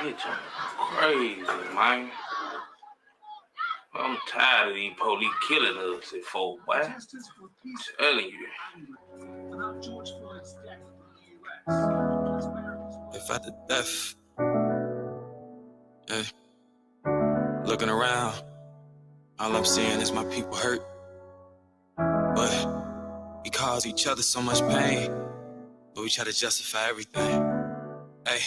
Bitch, I'm crazy, man. I'm tired of these police killing us at folk, boy. I'm telling you. If at the death, hey, looking around, all I'm seeing is my people hurt. But we cause each other so much pain, but we try to justify everything. Hey,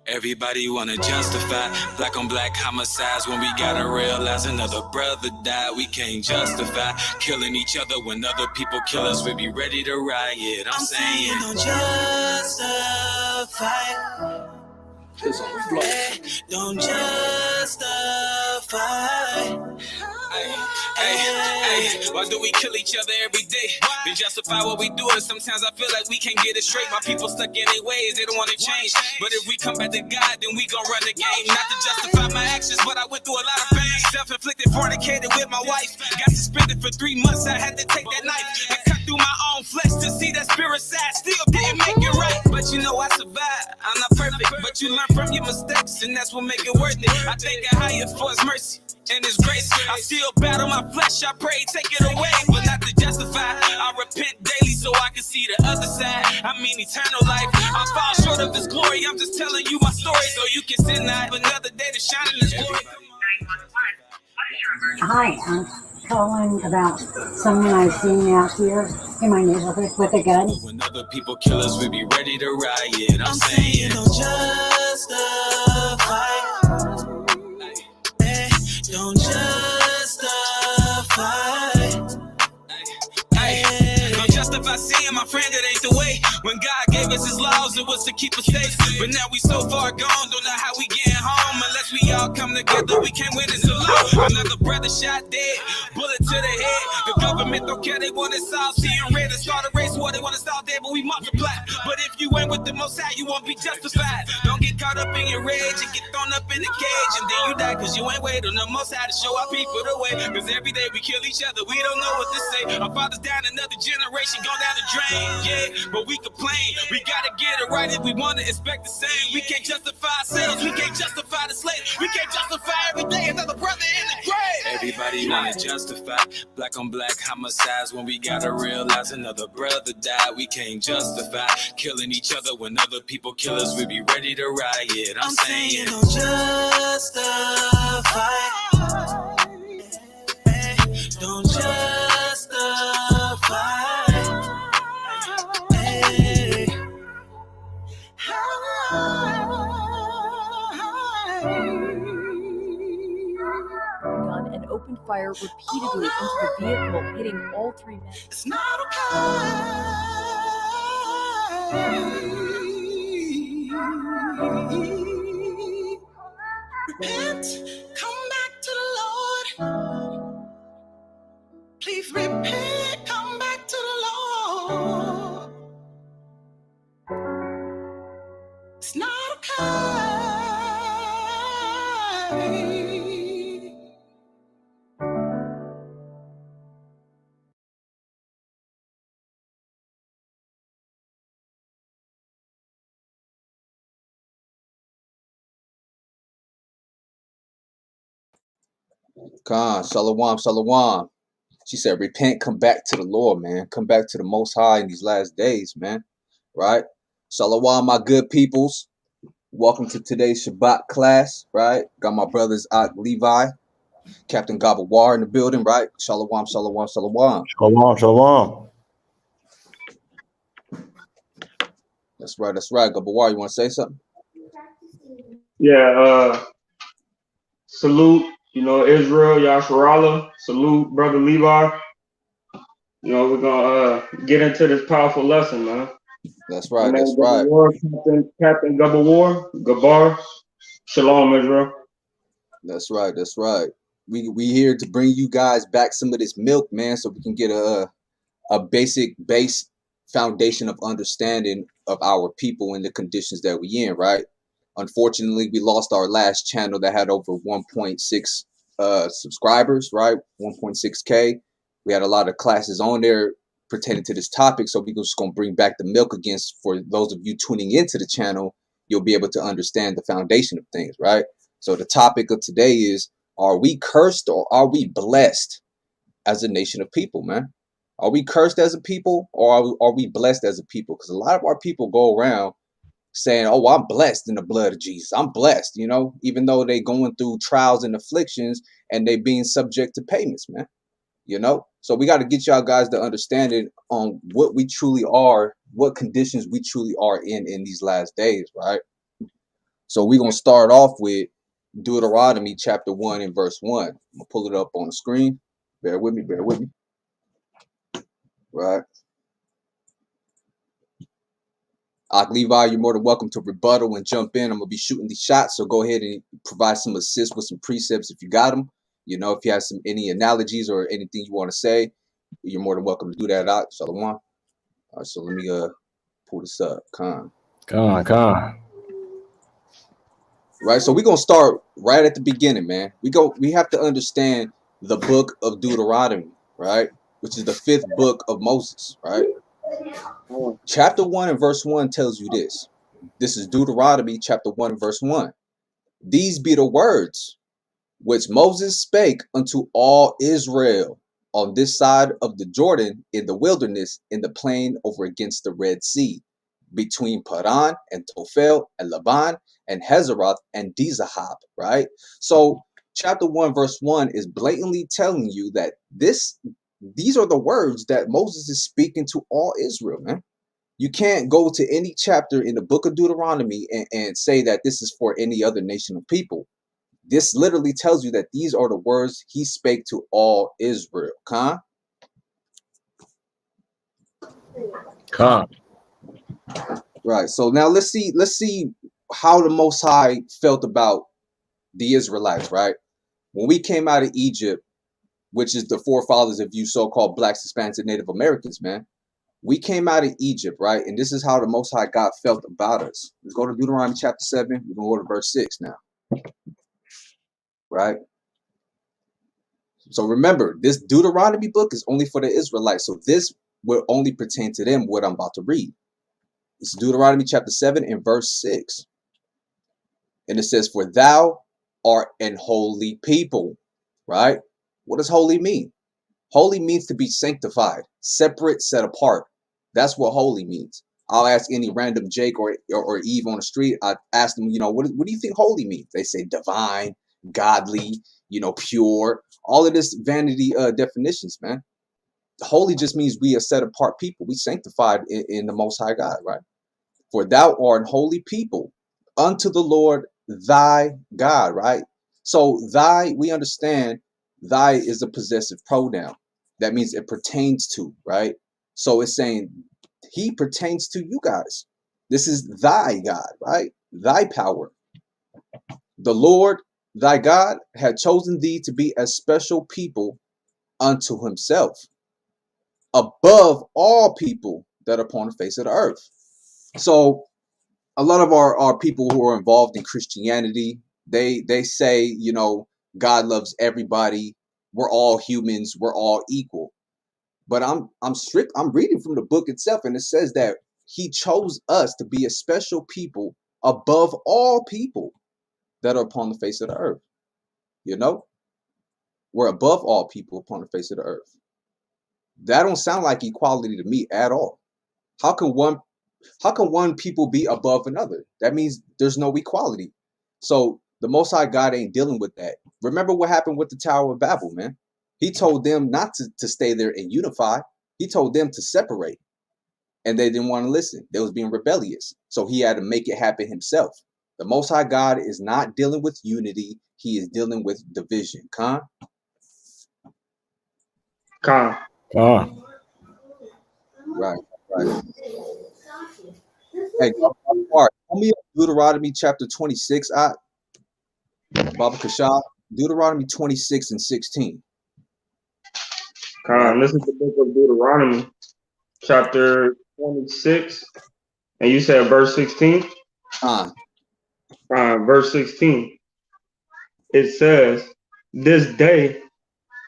everybody wanna justify black on black homicides when we gotta realize another brother died. We can't justify killing each other when other people kill us. We be ready to riot. I'm saying don't justify. Piss on the floor. Don't justify. Hey, why do we kill each other every day? To justify what we do, and sometimes I feel like we can't get it straight. My people stuck in their ways, they don't want to change. But if we come back to God, then we gon' run the game. Not to justify my actions, but I went through a lot of pain. Self-inflicted, fornicated with my wife. Got suspended for 3 months, I had to take that knife and cut through my own flesh to see that spirit side. Still didn't make it right, but you know I survived. I'm not perfect, but you learn from your mistakes, and that's what make it worth it. I thank God higher for his mercy and his grace. I still battle my flesh, I pray take it away, but not to justify. I repent daily so I can see the other side. I mean eternal life. I fall short of his glory, I'm just telling you my story so you can sit and have another day to shine in his glory. Hi, I'm calling about someone I've seen out here in my neighborhood with a gun. When other people kill us, we be ready to riot. I'm saying don't justify. Don't justify. Don't justify seeing my friend, that ain't the way. When God gave us his laws, it was to keep us safe. But now we so far gone, don't know how we getting home. Unless we all come together, we can't win this alone. Another brother shot dead, bullet to the head. The government don't care, they want us all seeing red. They start a race war, they want us all dead, but we multiply. But if you ain't with the Most High, you won't be justified. Don't get caught up in your rage and get thrown up in the cage, and then you die cause you ain't waiting on the Most High to show our people the way. Cause every day we kill each other, we don't know what to say. Our fathers down, another generation gone down the drain, yeah, but we complain. We gotta get it right if we wanna expect the same. We can't justify ourselves, we can't justify the slave. We can't justify every day another brother in the grave. Everybody wanna justify black on black homicides when we gotta realize another brother died. We can't justify killing each other when other people kill us. We be ready to riot. I'm saying don't justify. Don't justify. Gun and opened fire repeatedly into the vehicle, hitting all 3 men. It's not okay. Repent, come back to the Lord. Please repent, come back to the Lord. It's not okay. Shalawam, Shalawam. She said, repent, come back to the Lord, man. Come back to the Most High in these last days, man. Right? Shalawam, my good peoples. Welcome to today's Shabbat class, right? Got my brothers Levi, Captain Gabawar in the building, right? Shalawam, Shalawam, Shalawam. Shalom, shalom. That's right, that's right. Gabawar, you want to say something? Yeah, salute, Israel, YASHARAHLA. Salute, Brother Levi. We're going to get into this powerful lesson, man. That's right, that's right. Captain Gabar. Shalom, Israel. That's right, that's right. We here to bring you guys back some of this milk, man, so we can get a basic base foundation of understanding of our people and the conditions that we in, right? Unfortunately, we lost our last channel that had over 1.6 subscribers, right? 1.6K. We had a lot of classes on there pertaining to this topic, so we're just going to bring back the milk again for those of you tuning into the channel. you'll be able to understand the foundation of things, right? So the topic of today is, are we cursed or are we blessed as a nation of people, man? Are we cursed as a people or are we blessed as a people? Because a lot of our people go around saying, oh, I'm blessed in the blood of Jesus. I'm blessed, you know, even though they going through trials and afflictions and they being subject to payments, man. You know, so we got to get y'all guys to understanding on what we truly are, what conditions we truly are in these last days, right? So we're going to start off with Deuteronomy chapter 1 and verse 1. I'm going to pull it up on the screen. Bear with me, right? Levi, you're more than welcome to rebuttal and jump in. I'm going to be shooting these shots, so go ahead and provide some assist with some precepts if you got them. You know, if you have any analogies or anything you want to say, you're more than welcome to do that out. Shalawam. All right, so let me pull this up. Con. Right, so we're gonna start right at the beginning, man. We have to understand the book of Deuteronomy, right? Which is the 5th book of Moses, right? Chapter 1 and verse 1 tells you this. This is Deuteronomy chapter 1 and verse 1. These be the words which Moses spake unto all Israel on this side of the Jordan in the wilderness in the plain over against the Red Sea, between Paran and Tophel and Laban and Hazeroth and Dizahab, right? So chapter 1 verse 1 is blatantly telling you that these are the words that Moses is speaking to all Israel, man. You can't go to any chapter in the book of Deuteronomy and say that this is for any other nation of people. This literally tells you that these are the words he spake to all Israel. Khan? Right. So now let's see how the Most High felt about the Israelites, right? When we came out of Egypt, which is the forefathers of you so-called blacks, Hispanics, and Native Americans, man. We came out of Egypt, right? And this is how the Most High God felt about us. Let's go to Deuteronomy chapter 7. We're going to go to verse 6 now. Right? So remember, this Deuteronomy book is only for the Israelites. So this will only pertain to them, what I'm about to read. It's Deuteronomy chapter 7 and verse 6. And it says, for thou art an holy people, right? What does holy mean? Holy means to be sanctified, separate, set apart. That's what holy means. I'll ask any random Jake or Eve on the street. I ask them, you know, what do you think holy means? They say divine, godly, you know, pure. All of this vanity definitions, man. Holy just means we are set apart people. We sanctified in the Most High God, right? For thou art an holy people unto the Lord thy God, right? So thy, we understand thy is a possessive pronoun. That means it pertains to, right? So it's saying he pertains to you guys. This is thy God, right? Thy power. The Lord thy God had chosen thee to be a special people unto himself, above all people that are upon the face of the earth. So a lot of our people who are involved in Christianity, they say, you know, God loves everybody. We're all humans. We're all equal. But I'm reading from the book itself, and it says that he chose us to be a special people above all people that are upon the face of the earth. You know, we're above all people upon the face of the earth. That don't sound like equality to me at all. How can one people be above another? That means there's no equality. So the Most High God ain't dealing with that. Remember what happened with the Tower of Babel, man. He told them not to stay there and unify. He told them to separate. And they didn't want to listen. They was being rebellious. So he had to make it happen himself. The Most High God is not dealing with unity. He is dealing with division. Khan? Khan. Right. Hey, tell me Deuteronomy chapter 26, Baba Kashab. Deuteronomy 26 and 16. Khan. This is the book of Deuteronomy, chapter 26. And you said verse 16? Verse 16. It says, this day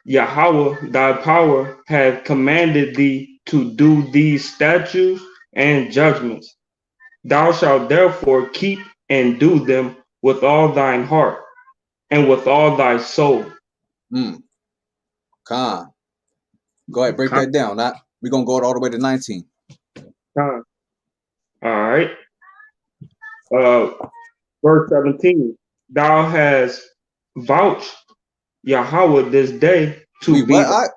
Yahweh thy power hath commanded thee to do these statutes and judgments. Thou shalt therefore keep and do them with all thine heart and with all thy soul. Khan. Go ahead, break that down. We're going to go all the way to 19. All right. Verse 17. Thou hast vouched Yahweh this day to be. What?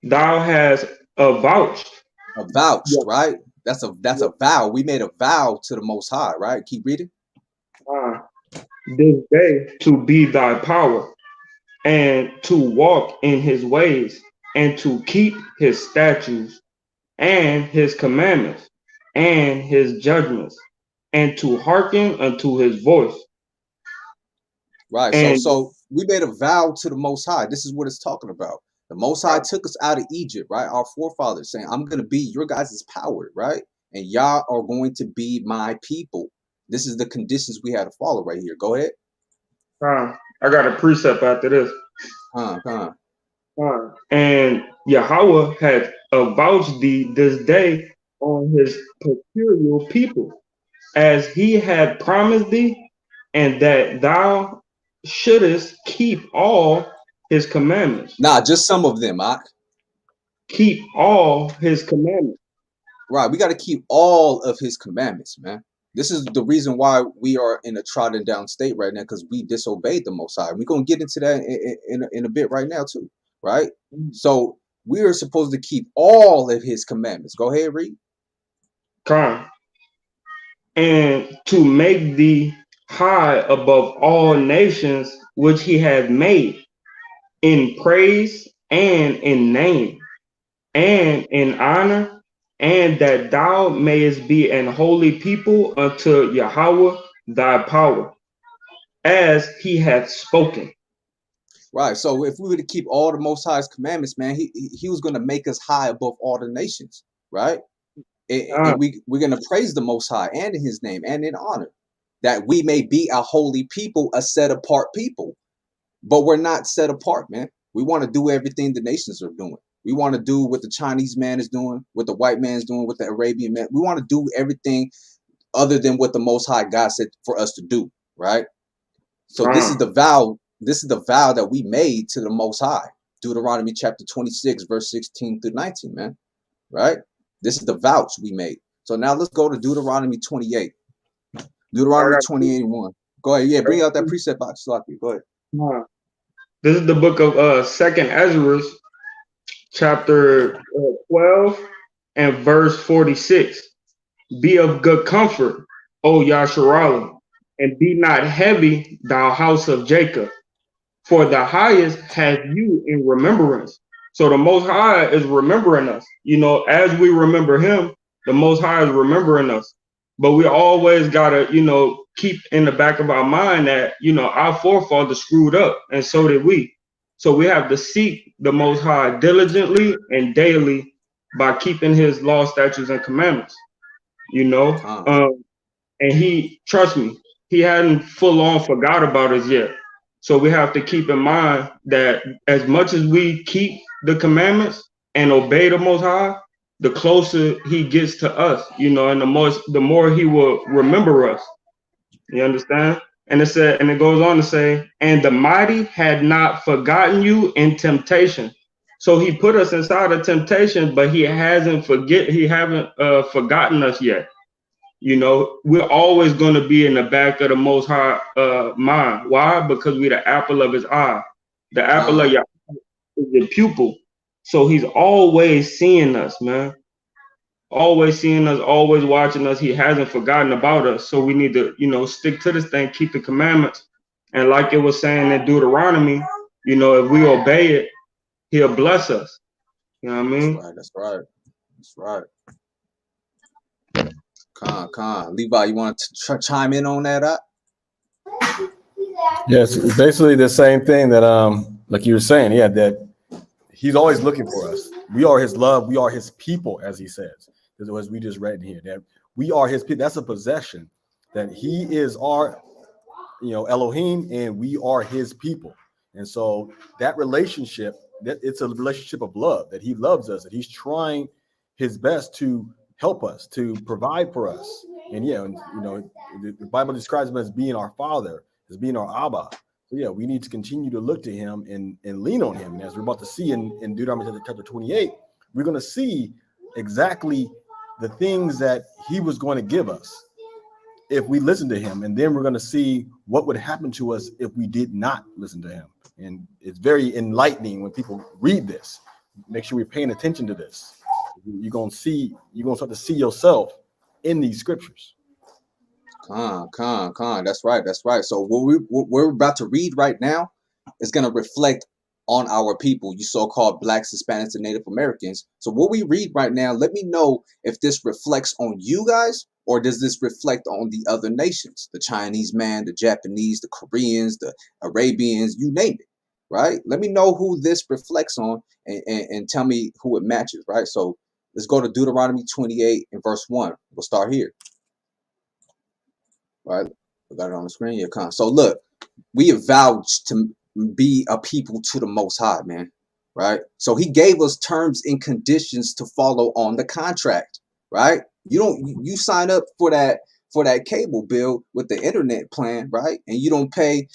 Thou hast avouched. Avouched, right? That's a vow. We made a vow to the Most High, right? Keep reading. This day to be thy power, and to walk in his ways, and to keep his statutes, and his commandments, and his judgments, and to hearken unto his voice. Right. And so we made a vow to the Most High. This is what it's talking about. The Most High took us out of Egypt, right? Our forefathers saying, I'm going to be your guys' power, right? And y'all are going to be my people. This is the conditions we had to follow right here. Go ahead. I got a precept after this. And Yahweh had avouched thee this day on his peculiar people, as he had promised thee, and that thou shouldest keep all his commandments. Nah, just some of them, Keep all his commandments. Right, we got to keep all of his commandments, man. This is the reason why we are in a trodden down state right now, because we disobeyed the Most High. We're going to get into that in a bit right now too, right? So we are supposed to keep all of his commandments. Go ahead, read. And to make thee high above all nations which he hath made, in praise and in name and in honor, and that thou mayest be an holy people unto Yahweh thy power, as he hath spoken. Right. So if we were to keep all the Most High's commandments, man, he was going to make us high above all the nations, right? And we're going to praise the Most High and in his name and in honor, that we may be a holy people, a set apart people. But we're not set apart, man. We want to do everything the nations are doing. We want to do what the Chinese man is doing, what the white man is doing, what the Arabian man. We want to do everything other than what the Most High God said for us to do, right? So this is the vow. This is the vow that we made to the Most High. Deuteronomy chapter 26, verse 16 through 19, man. Right? This is the vouch we made. So now let's go to Deuteronomy 28. Deuteronomy 28:1. Go ahead. Yeah, bring out that precept box. Go ahead. This is the book of 2nd Ezra, chapter 12 and verse 46. Be of good comfort, O YASHARAHLA, and be not heavy, thou house of Jacob, for the highest hath you in remembrance. So the Most High is remembering us. You know, as we remember him, the Most High is remembering us. But we always gotta, keep in the back of our mind that, our forefathers screwed up, and so did we. So we have to seek the Most High diligently and daily by keeping his law, statutes, and commandments. And he, trust me, he hadn't full on forgot about us yet. So we have to keep in mind that as much as we keep the commandments and obey the Most High, the closer he gets to us, and the more he will remember us. You understand? And it goes on to say, and the mighty had not forgotten you in temptation. So he put us inside of temptation, but he haven't forgotten us yet. We're always going to be in the back of the Most High mind. Why? Because we're the apple of his eye. The apple of your eye is the pupil. So he's always seeing us, man. Always seeing us, always watching us. He hasn't forgotten about us. So we need to, stick to this thing, keep the commandments. And like it was saying in Deuteronomy, if we obey it, he'll bless us. You know what I mean? That's right. Con. Levi, you want to chime in on that? Yes, basically the same thing that like you were saying, that he's always looking for us. We are his love, we are his people, as he says. As we just read here, that we are his people. That's a possession, that he is our Elohim, and we are his people. And so that relationship, that it's a relationship of love, that he loves us, that he's trying his best to help us, to provide for us. And yeah, and, you know, the Bible describes him as being our Father, as being our Abba. So yeah, we need to continue to look to him and lean on him. And as we're about to see in Deuteronomy chapter 28, we're going to see exactly the things that he was going to give us if we listen to him. And then we're going to see what would happen to us if we did not listen to him. And it's very enlightening when people read this. Make sure we're paying attention to this. You're going to start to see yourself in these scriptures. Con. That's right. So what we're about to read right now is going to reflect on our people, you so-called Blacks, Hispanics, and Native Americans. So what we read right now, let me know if this reflects on you guys, or does this reflect on the other nations, the Chinese man, the Japanese, the Koreans, the Arabians, you name it, right? Let me know who this reflects on, and tell me who it matches, right? So let's go to Deuteronomy 28 and verse 1. We'll start here. Right, we got it on the screen. Yeah, come. So look, we have vowed to be a people to the Most High, man. Right. So He gave us terms and conditions to follow on the contract. Right. You sign up for that cable bill with the internet plan, right? And you don't pay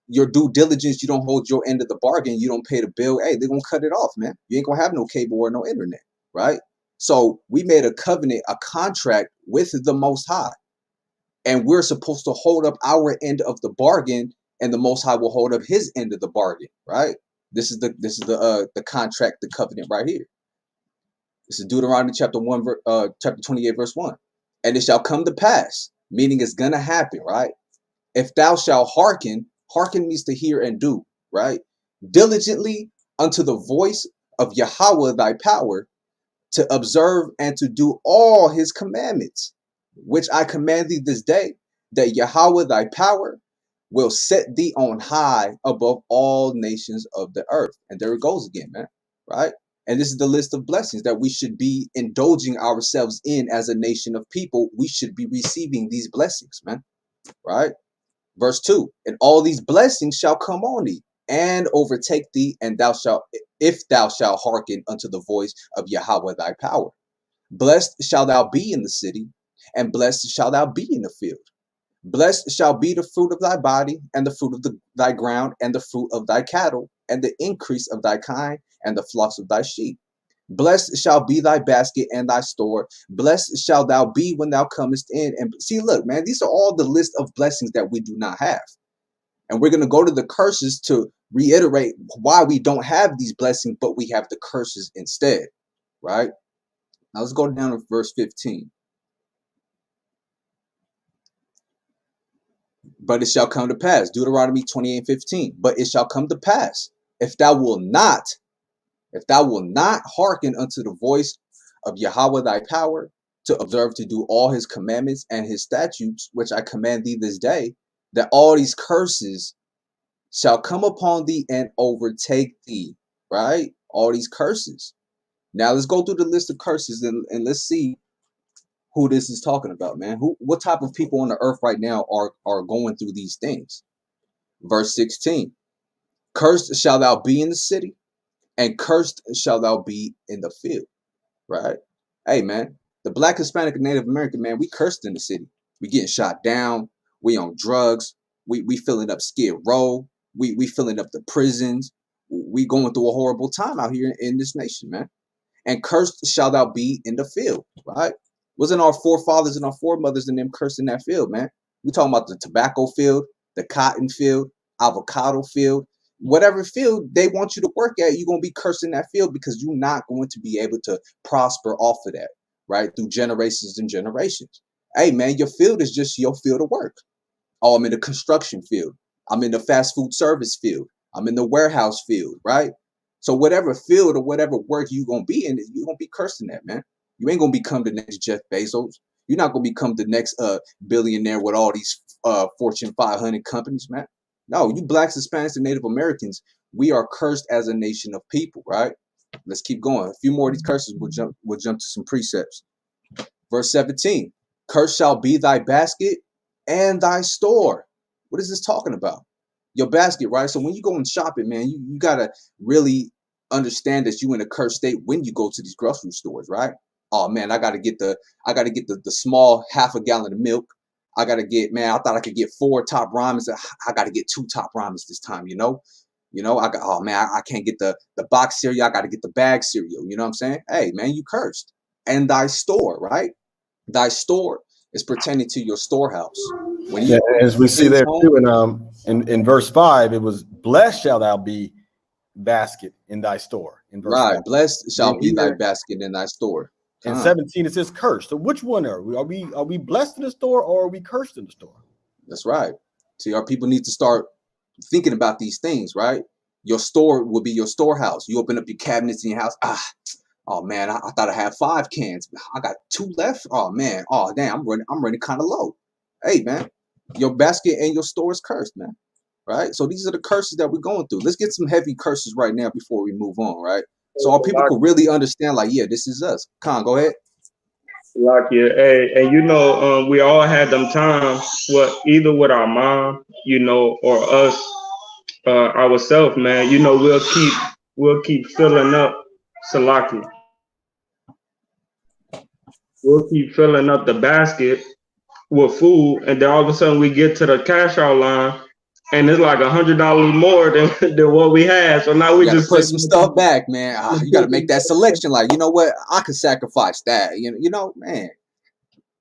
your due diligence. You don't hold your end of the bargain. You don't pay the bill. Hey, they're gonna cut it off, man. You ain't gonna have no cable or no internet, right? So we made a covenant, a contract with the Most High. And we're supposed to hold up our end of the bargain, and the Most High will hold up His end of the bargain, right? This is the contract, the covenant right here. This is Deuteronomy chapter 28, verse 1. And it shall come to pass, meaning it's gonna happen, right? If thou shalt hearken means to hear and do, right? Diligently unto the voice of Yahweh thy power, to observe and to do all His commandments, which I command thee this day, that Yahweh thy power will set thee on high above all nations of the earth. And there it goes again, man, right? And this is the list of blessings that we should be indulging ourselves in as a nation of people. We should be receiving these blessings, man, right? Verse 2, and all these blessings shall come on thee and overtake thee, and if thou shalt hearken unto the voice of Yahweh thy power. Blessed shall thou be in the city, and blessed shall thou be in the field. Blessed shall be the fruit of thy body, and the fruit of thy ground, and the fruit of thy cattle, and the increase of thy kind, and the flocks of thy sheep. Blessed shall be thy basket and thy store. Blessed shall thou be when thou comest in. And see, look, man, these are all the list of blessings that we do not have. And we're going to go to the curses to reiterate why we don't have these blessings, but we have the curses instead, right? Now let's go down to verse 15. But it shall come to pass, Deuteronomy 28:15. But it shall come to pass, if thou will not hearken unto the voice of Yahweh thy power, to observe to do all His commandments and His statutes, which I command thee this day, that all these curses shall come upon thee and overtake thee, right? All these curses. Now let's go through the list of curses and let's see who this is talking about, man. What type of people on the earth right now are going through these things? Verse 16. Cursed shall thou be in the city, and cursed shall thou be in the field, right? Hey, man, the Black, Hispanic, and Native American, man, we cursed in the city. We getting shot down. We on drugs. We filling up Skid Row. We filling up the prisons. We going through a horrible time out here in this nation, man. And cursed shall thou be in the field, right? Wasn't our forefathers and our foremothers and them cursed in that field, man? We talking about the tobacco field, the cotton field, avocado field, whatever field they want you to work at, you're going to be cursed in that field because you're not going to be able to prosper off of that, right? Through generations and generations. Hey, man, your field is just your field of work. Oh, I'm in the construction field. I'm in the fast food service field. I'm in the warehouse field, right? So whatever field or whatever work you're going to be in, you're going to be cursed in that, man. You ain't going to become the next Jeff Bezos. You're not going to become the next billionaire with all these Fortune 500 companies, man. No, you Blacks, Hispanics, and Native Americans, we are cursed as a nation of people, right? Let's keep going. A few more of these curses, we'll jump to some precepts. Verse 17, cursed shall be thy basket and thy store. What is this talking about? Your basket, right? So when you go and shopping, man, you got to really understand that you in a cursed state when you go to these grocery stores, right? Oh man, I gotta get the small half a gallon of milk. I gotta get, man, I thought I could get 4 top ramens. I gotta get 2 top ramens this time, you know? I got, oh man, I can't get the box cereal. I gotta get the bag cereal. You know what I'm saying? Hey man, you cursed. And thy store, right? Thy store is pertaining to your storehouse. When Yeah, you as we see brings there home, too, in verse 5, it was blessed shall thou be basket in thy store. In verse 5, right, blessed shall then be thy here basket in thy store. in Come, 17 it says cursed. So which one are we? Are we blessed in the store or are we cursed in the store? that's right. See, our people need to start thinking about these things, right? Your store will be your storehouse. You open up your cabinets in your house. Oh man, I thought I had 5 cans. I got 2 left. Oh man, oh damn, I'm running kind of low. Hey man, your basket and your store is cursed, man. Right? So these are the curses that we're going through. Let's get some heavy curses right now before we move on, right? So our people could really understand, like, yeah, this is us. Khan, go ahead. Like yeah, hey, and we all had them times, either with our mom, or us, ourselves, man. We'll keep filling up, Salaki. We'll keep filling up the basket with food, and then all of a sudden we get to the cash out line, and it's like $100 more than than what we had. So now You we got to just put sitting some stuff back, man. You got to make that there. selection. Like, you know what? I could sacrifice that. Man.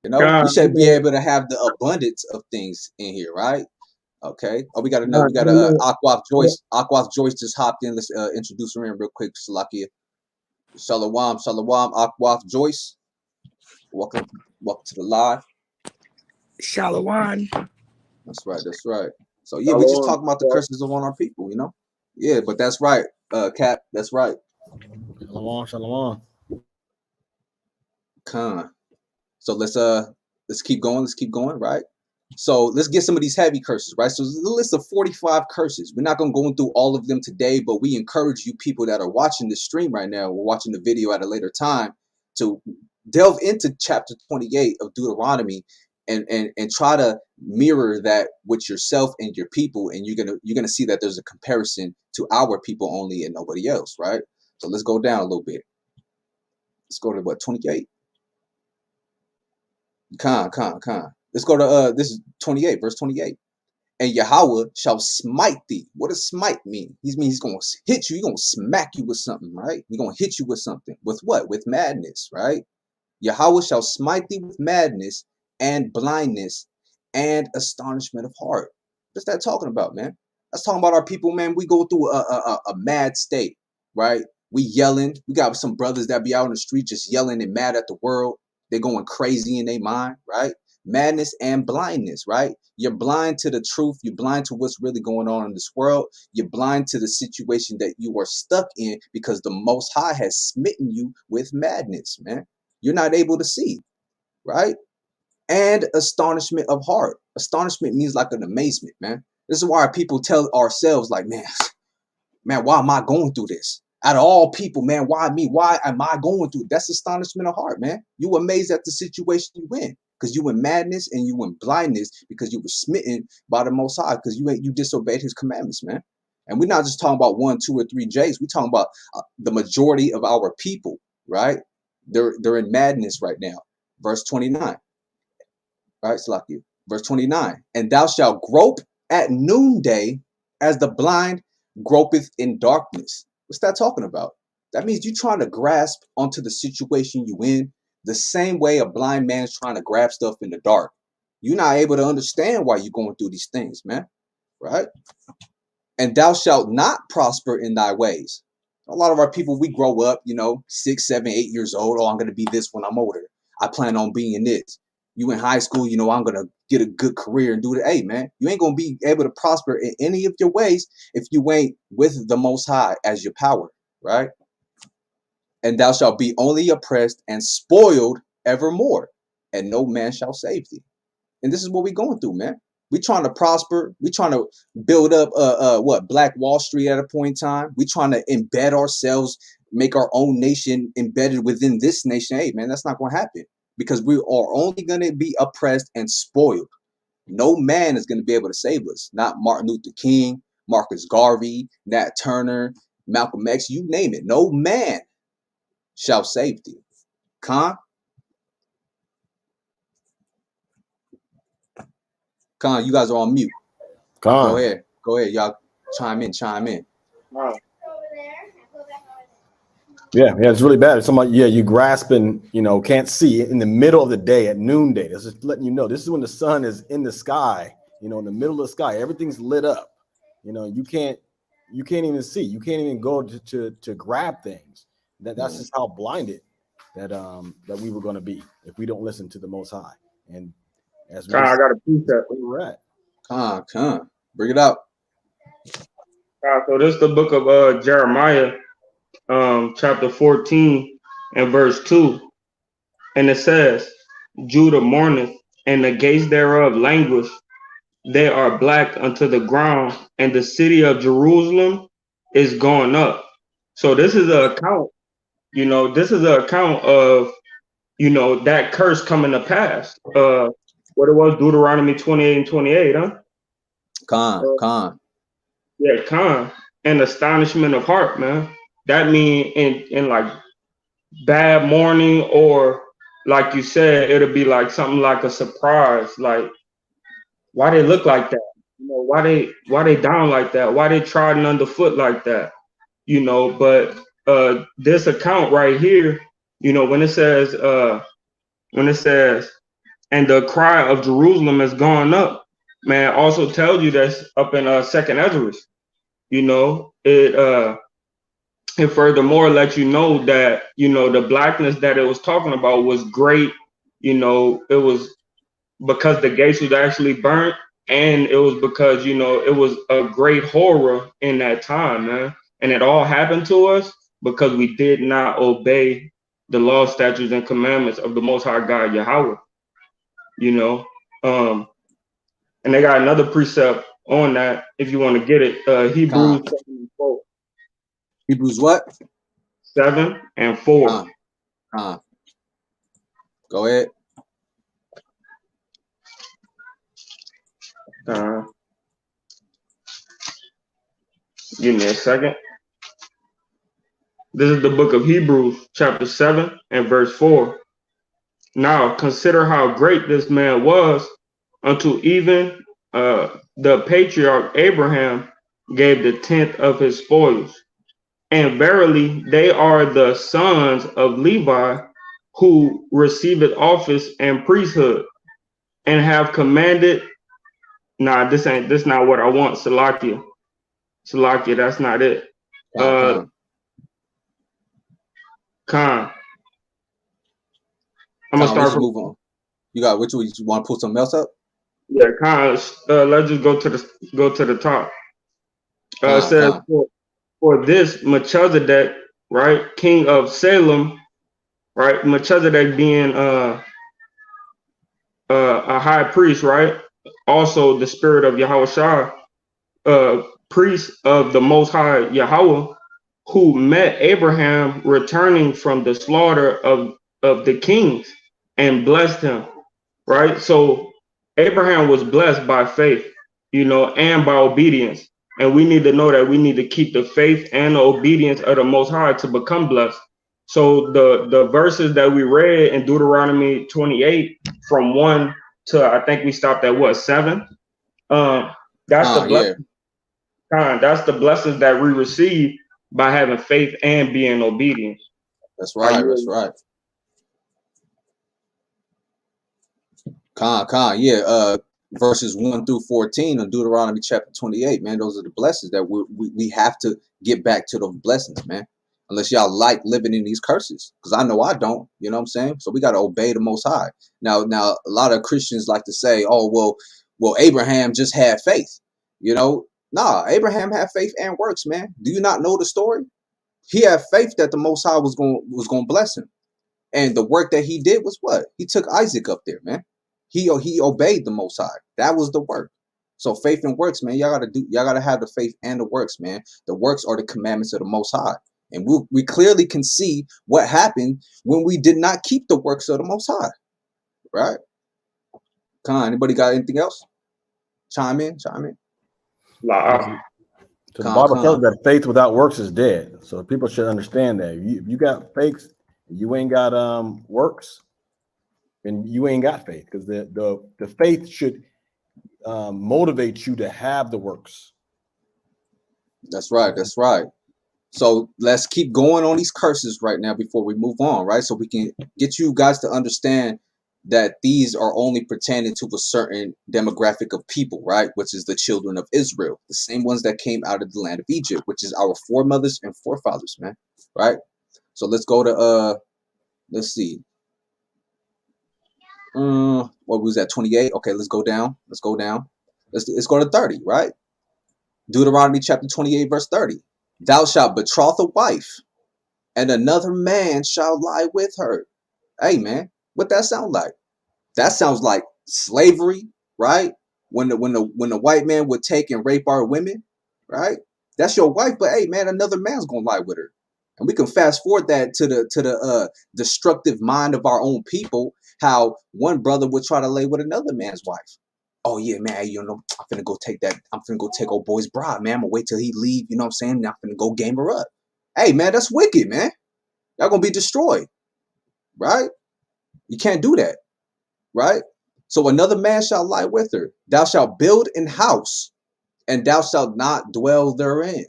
We God, should be able to have the abundance of things in here, right? Okay. Oh, we got another. God, We got a Aquaf Joyce. Aquaf Joyce just hopped in. Let's introduce her in real quick. Salakia. Shalawam, Shalawam, Aquaf Joyce. Welcome to the live. Shalawam. That's right. That's right. So yeah, we just talking about the curses on our people, Yeah, but that's right, Cap. That's right. Shalom, shalom. Con. So let's keep going. Let's keep going, right? So let's get some of these heavy curses, right? So there's a list of 45 curses. We're not going to go through all of them today, but we encourage you people that are watching this stream right now, or watching the video at a later time, to delve into chapter 28 of Deuteronomy and try to mirror that with yourself and your people, and you're gonna see that there's a comparison to our people only and nobody else, right? So let's go down a little bit. Let's go to 28. Con. Let's go to this is 28, verse 28. And Yahweh shall smite thee. What does smite mean? He's gonna hit you. He's gonna smack you with something, right? He's gonna hit you with something. With what? With madness, right? Yahweh shall smite thee with madness and blindness and astonishment of heart. What's that talking about, man? That's talking about our people, man. We go through a mad state, right? We yelling. We got some brothers that be out in the street just yelling and mad at the world. They're going crazy in their mind, right? Madness and blindness, right? You're blind to the truth. You're blind to what's really going on in this world. You're blind to the situation that you are stuck in because the Most High has smitten you with madness, man. You're not able to see, right? And astonishment of heart. Astonishment means like an amazement, man. This is why people tell ourselves, like, man, why am I going through this? Out of all people, man, why me? Why am I going through? That's astonishment of heart, man. You amazed at the situation you in because you in madness and you in blindness because you were smitten by the Most High because you disobeyed His commandments, man. And we're not just talking about 1, 2, or 3 J's. We're talking about the majority of our people, right? They're in madness right now. Verse 29, right? Slakia. Verse 29, and thou shalt grope at noonday as the blind gropeth in darkness. What's that talking about? That means you're trying to grasp onto the situation you in the same way a blind man's trying to grab stuff in the dark. You're not able to understand why you're going through these things, man. Right? And thou shalt not prosper in thy ways. A lot of our people, we grow up, 6, 7, 8 years old. Oh, I'm going to be this when I'm older. I plan on being this. You in high school, I'm going to get a good career and do it. Hey, man, you ain't going to be able to prosper in any of your ways if you ain't with the Most High as your power, right? And thou shalt be only oppressed and spoiled evermore, and no man shall save thee. And this is what we're going through, man. We trying to prosper. We trying to build up Black Wall Street at a point in time. We trying to embed ourselves, make our own nation embedded within this nation. Hey, man, that's not going to happen because we are only going to be oppressed and spoiled. No man is going to be able to save us. Not Martin Luther King, Marcus Garvey, Nat Turner, Malcolm X, you name it. No man shall save thee. Khan, you guys are on mute. Con. Go ahead, y'all chime in. Yeah, it's really bad. It's somebody, you grasping, can't see in the middle of the day at noonday. That's just letting you know this is when the sun is in the sky, in the middle of the sky. Everything's lit up. You can't even see. You can't even go to grab things. That's just how blinded that we were going to be if we don't listen to the Most High. And as we I got a precept. where we're at. Con, bring it out. So this is the book of Jeremiah, chapter 14 and verse 2. And it says, Judah mourneth, and the gates thereof languish. They are black unto the ground, and the city of Jerusalem is gone up. So this is an account, of, that curse coming to pass. What it was, Deuteronomy 28 and 28, huh? Con. Yeah, con. And astonishment of heart, man. That mean in like bad mourning, or like you said, it'll be like something like a surprise. Like, why they look like that? Why they down like that? Why they trodden underfoot like that? But this account right here, when it says, and the cry of Jerusalem has gone up, man, also tells you that's up in Second Ezra. It furthermore lets you know that the blackness that it was talking about was great. It was because the gates was actually burnt, and it was because it was a great horror in that time, man. And it all happened to us because we did not obey the law, statutes, and commandments of the Most High God Yahweh. And they got another precept on that if you want to get it. Hebrews 7 and 4. Hebrews what? 7 and 4. Go ahead. Give me a second. This is the book of Hebrews, chapter 7 and verse 4. Now consider how great this man was, unto even the patriarch Abraham gave the tenth of his spoils. And verily they are the sons of Levi, who receiveth office and priesthood, and have commanded. Nah, this not what I want. Salakia, that's not it. Con. I'm gonna start from. Move on. You got which one? You want to pull something else up? Yeah, Con. Let's just go to the top. It says for this Melchizedek, right, king of Salem, right, Melchizedek being a high priest, right, also the spirit of Yahushua, priest of the Most High Yahweh, who met Abraham returning from the slaughter of the kings and blessed him, right? So Abraham was blessed by faith, and by obedience. And we need to know that we need to keep the faith and the obedience of the Most High to become blessed. So the verses that we read in Deuteronomy 28 from 1 to, I think we stopped at what, 7? That's the blessing. That's the blessings that we receive by having faith and being obedient. That's right. Verses 1 through 14 of Deuteronomy chapter 28, man. Those are the blessings that we have to get back to those blessings, man. Unless y'all like living in these curses, because I know I don't. You know what I'm saying? So we got to obey the Most High. Now, a lot of Christians like to say, "Oh, well, Abraham just had faith." Nah, Abraham had faith and works, man. Do you not know the story? He had faith that the Most High was going to bless him, and the work that he did was what? He took Isaac up there, man. He obeyed the Most High. That was the work. So faith and works, man. Y'all gotta have the faith and the works, man. The works are the commandments of the Most High, and we clearly can see what happened when we did not keep the works of the Most High, right? Anybody got anything else? Chime in. So the Bible tells that faith without works is dead. So people should understand that. You got faith You ain't got works, and you ain't got faith, because the faith should motivate you to have the works. That's right. That's right. So let's keep going on these curses right now before we move on, right? So we can get you guys to understand that these are only pertaining to a certain demographic of people, right? Which is the children of Israel, the same ones that came out of the land of Egypt, which is our foremothers and forefathers, man, right? So let's go to let's see. What was that? 28. Okay, let's go down. Let's go down. Let's go to 30, right? Deuteronomy chapter 28, verse 30. Thou shalt betroth a wife, and another man shall lie with her. Hey, man, what that sound like? That sounds like slavery, right? When the white man would take and rape our women, right? That's your wife, but hey, man, another man's gonna lie with her. And we can fast forward that to the destructive mind of our own people. How one brother would try to lay with another man's wife. Oh yeah, man, you know, I'm finna go take that. I'm finna go take old boy's bride, man. I'm gonna wait till he leave. You know what I'm saying? I'm finna go game her up. Hey, man, that's wicked, man. Y'all gonna be destroyed, right? You can't do that, right? So another man shall lie with her. Thou shalt build an house, and thou shalt not dwell therein.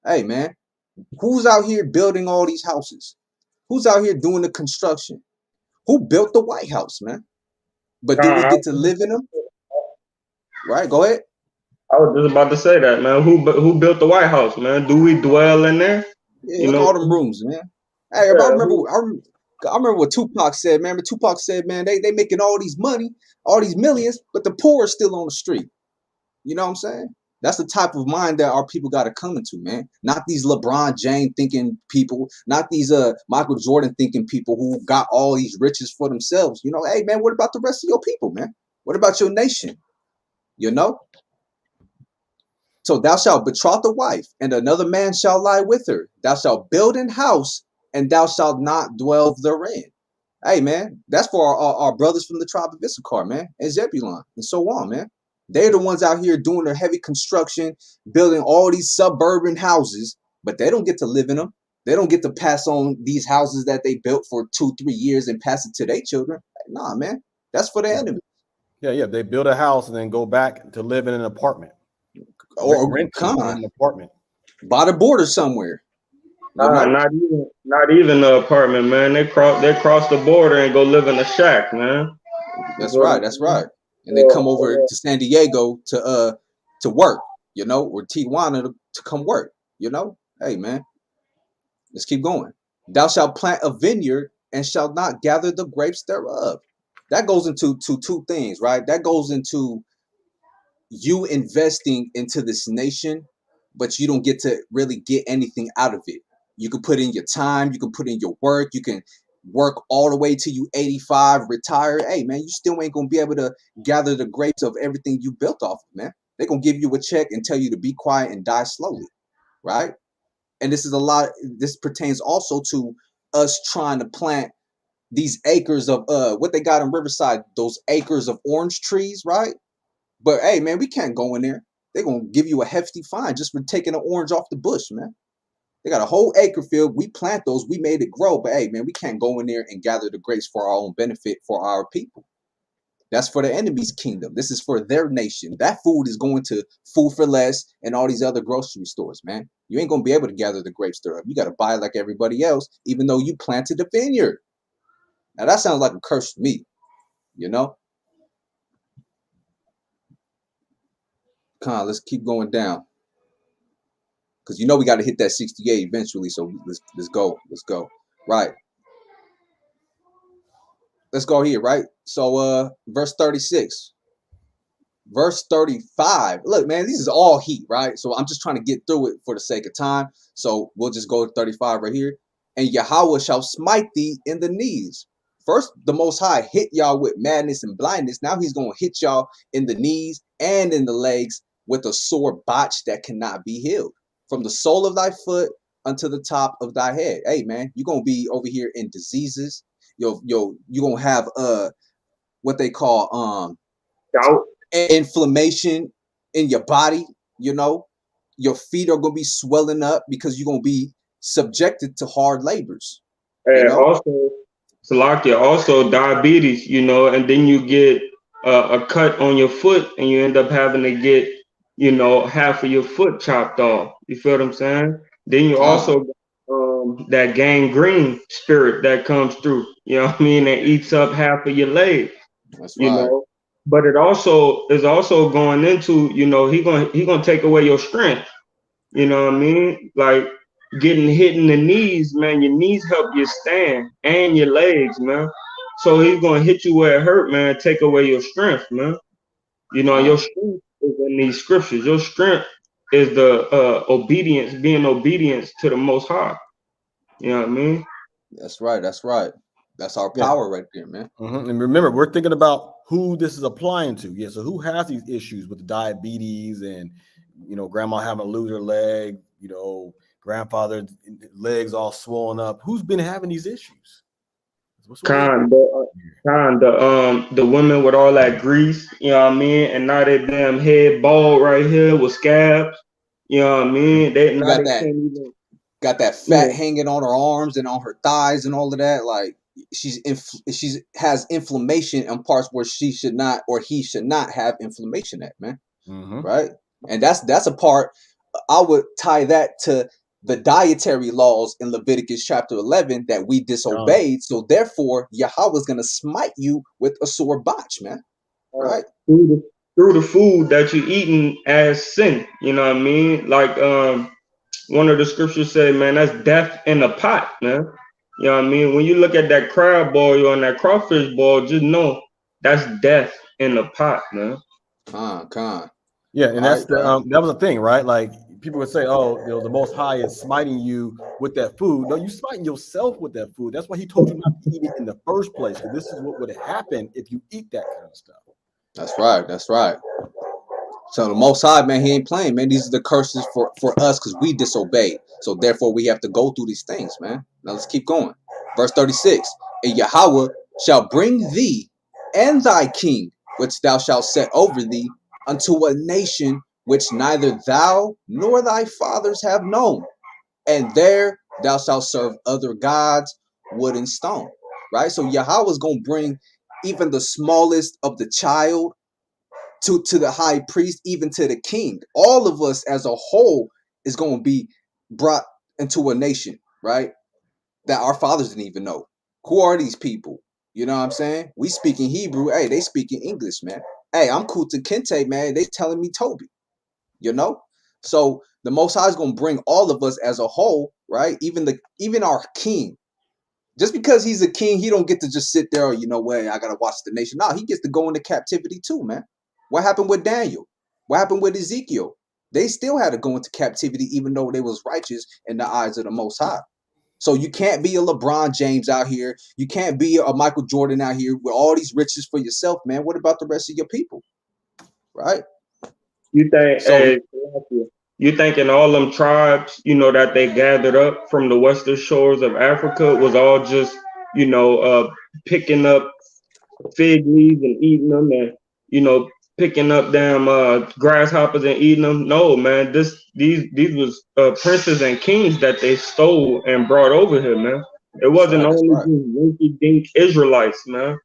Hey, man, who's out here building all these houses? Who's out here doing the construction? Who built the White House, man? But do we I get to live in them? Right? Go ahead. was just about to say that, man. Who built the White House, man? Do we dwell in there? Yeah, You in know, all them rooms, man. Hey, I yeah, remember, I remember what Tupac said, man. But Tupac said, man, they making all these money, all these millions, but the poor are still on the street. You know what I'm saying? That's the type of mind that our people got to come into, man. Not these LeBron James thinking people, not these Michael Jordan thinking people who got all these riches for themselves. You know, hey, man, what about the rest of your people, man? What about your nation? You know? So thou shalt betroth a wife, and another man shall lie with her. Thou shalt build an house, and thou shalt not dwell therein. Hey, man, that's for our brothers from the tribe of Issachar, man, and Zebulon, and so on, man. They're the ones out here doing their heavy construction, building all these suburban houses, but they don't get to live in them. They don't get to pass on these houses that they built for 2-3 years and pass it to their children. Nah, man, that's for the enemy. Yeah. They build a house and then go back to live in an apartment, Or renting come in on, an apartment. by the border somewhere, you know? not even the apartment, man. They cross the border and go live in a shack, man. That's right. That's right. And they come over to San Diego to work, you know, or Tijuana to come work, you know. Hey, man, let's keep going. Thou shalt plant a vineyard and shalt not gather the grapes thereof. That goes into two things, right? That goes into you investing into this nation, but you don't get to really get anything out of it. You can put in your time, you can put in your work, you can work all the way till you 85, retire. Hey, man, you still ain't gonna be able to gather the grapes of everything you built off of, man. They're gonna give you a check and tell you to be quiet and die slowly, right? And this pertains also to us trying to plant these acres of what they got in Riverside, those acres of orange trees, right? But hey, man, we can't go in there. They're gonna give you a hefty fine just for taking an orange off the bush, man. They got a whole acre field. We plant those, we made it grow. But hey, man, we can't go in there and gather the grapes for our own benefit for our people. That's for the enemy's kingdom. This is for their nation. That food is going to Food for Less and all these other grocery stores, man. You ain't gonna be able to gather the grapes thereof. You gotta buy like everybody else, even though you planted the vineyard. Now that sounds like a curse to me, you know? Come on, let's keep going down. Because you know we got to hit that 68 eventually. So let's go. Let's go. Right. Let's go here, right? So verse 36. Verse 35. Look, man, this is all heat, right? So I'm just trying to get through it for the sake of time. So we'll just go to 35 right here. And Yahweh shall smite thee in the knees. First, the Most High hit y'all with madness and blindness. Now he's going to hit y'all in the knees and in the legs with a sore botch that cannot be healed. From the sole of thy foot unto the top of thy head. Hey, man, you're going to be over here in diseases. You're going to have what they call Doubt. inflammation in your body. You know, your feet are going to be swelling up because you're going to be subjected to hard labors. You And know, also, Salakia, also diabetes, you know, and then you get a cut on your foot and you end up having to get, you know, half of your foot chopped off. You feel what I'm saying? Then you con. also that gangrene spirit that comes through, you know what I mean, that eats up half of your leg, That's you right. know. But it also is also going into, you know, he gonna take away your strength. You know what I mean? Like getting hit in the knees, man. Your knees help you stand and your legs, man. So he's gonna hit you where it hurt, man. Take away your strength, man. You know, your Con. strength is in these scriptures. Your strength is the obedience, being obedience to the Most High. You know what I mean? That's right. That's right. That's our Yeah. power right there, man. And remember, we're thinking about who this is applying to. Yeah. So who has these issues with diabetes and, you know, grandma having to lose her leg, you know, grandfather's legs all swollen up. Who's been having these issues? What's going Kind, on the women with all that grease, you know what I mean, and now they damn head bald right here with scabs. You know what I here? mean? They You now got they that. can't even. Got that You fat know, hanging on her arms and on her thighs and all of that. Like she's has inflammation in parts where she should not or he should not have inflammation at, man. Right? And that's a part I would tie that to the dietary laws in Leviticus chapter 11 that we disobeyed. So therefore, Yahweh is going to smite you with a sore botch, man. Right? through the food that you're eating as sin. You know what I mean? Like one of the scriptures say, man, that's death in a pot, man. You know what I mean? When you look at that crab boil and that crawfish boil, just know that's death in a pot, man. Con. Yeah, and All that's right, bro. that was the thing, right? Like people would say, "Oh, you know, the Most High is smiting you with that food." No, you smiting yourself with that food. That's why He told you not to eat it in the first place, because this is what would happen if you eat that kind of stuff. That's right. That's right. So the Most High, man, He ain't playing, man. These are the curses for us because we disobeyed. So therefore, we have to go through these things, man. Now let's keep going. Verse 36: And Yahweh shall bring thee and thy king, which thou shalt set over thee, unto a nation which neither thou nor thy fathers have known, and there thou shalt serve other gods, wood and stone. Right. So Yahweh is gonna bring even the smallest of the child to the high priest, even to the king. All of us as a whole is going to be brought into a nation, right? That our fathers didn't even know. Who are these people? You know what I'm saying? We speak in Hebrew. Hey, they speak in English, man. Hey, I'm Kuta Kente, man. They telling me Toby, you know? So the Most High is going to bring all of us as a whole, right? Even our king. Just because he's a king, he don't get to just sit there, oh, you know what, I gotta watch the nation. No, he gets to go into captivity too, man. What happened with Daniel? What happened with Ezekiel? They still had to go into captivity, even though they was righteous in the eyes of the Most High. So you can't be a LeBron James out here. You can't be a Michael Jordan out here with all these riches for yourself, man. What about the rest of your people, right? You think, So you thinking all them tribes, you know, that they gathered up from the western shores of Africa was all just, you know, picking up fig leaves and eating them, and you know, picking up damn grasshoppers and eating them? No, man, these was princes and kings that they stole and brought over here, man. It that's wasn't right. That's only right. just rinky dink Israelites, man.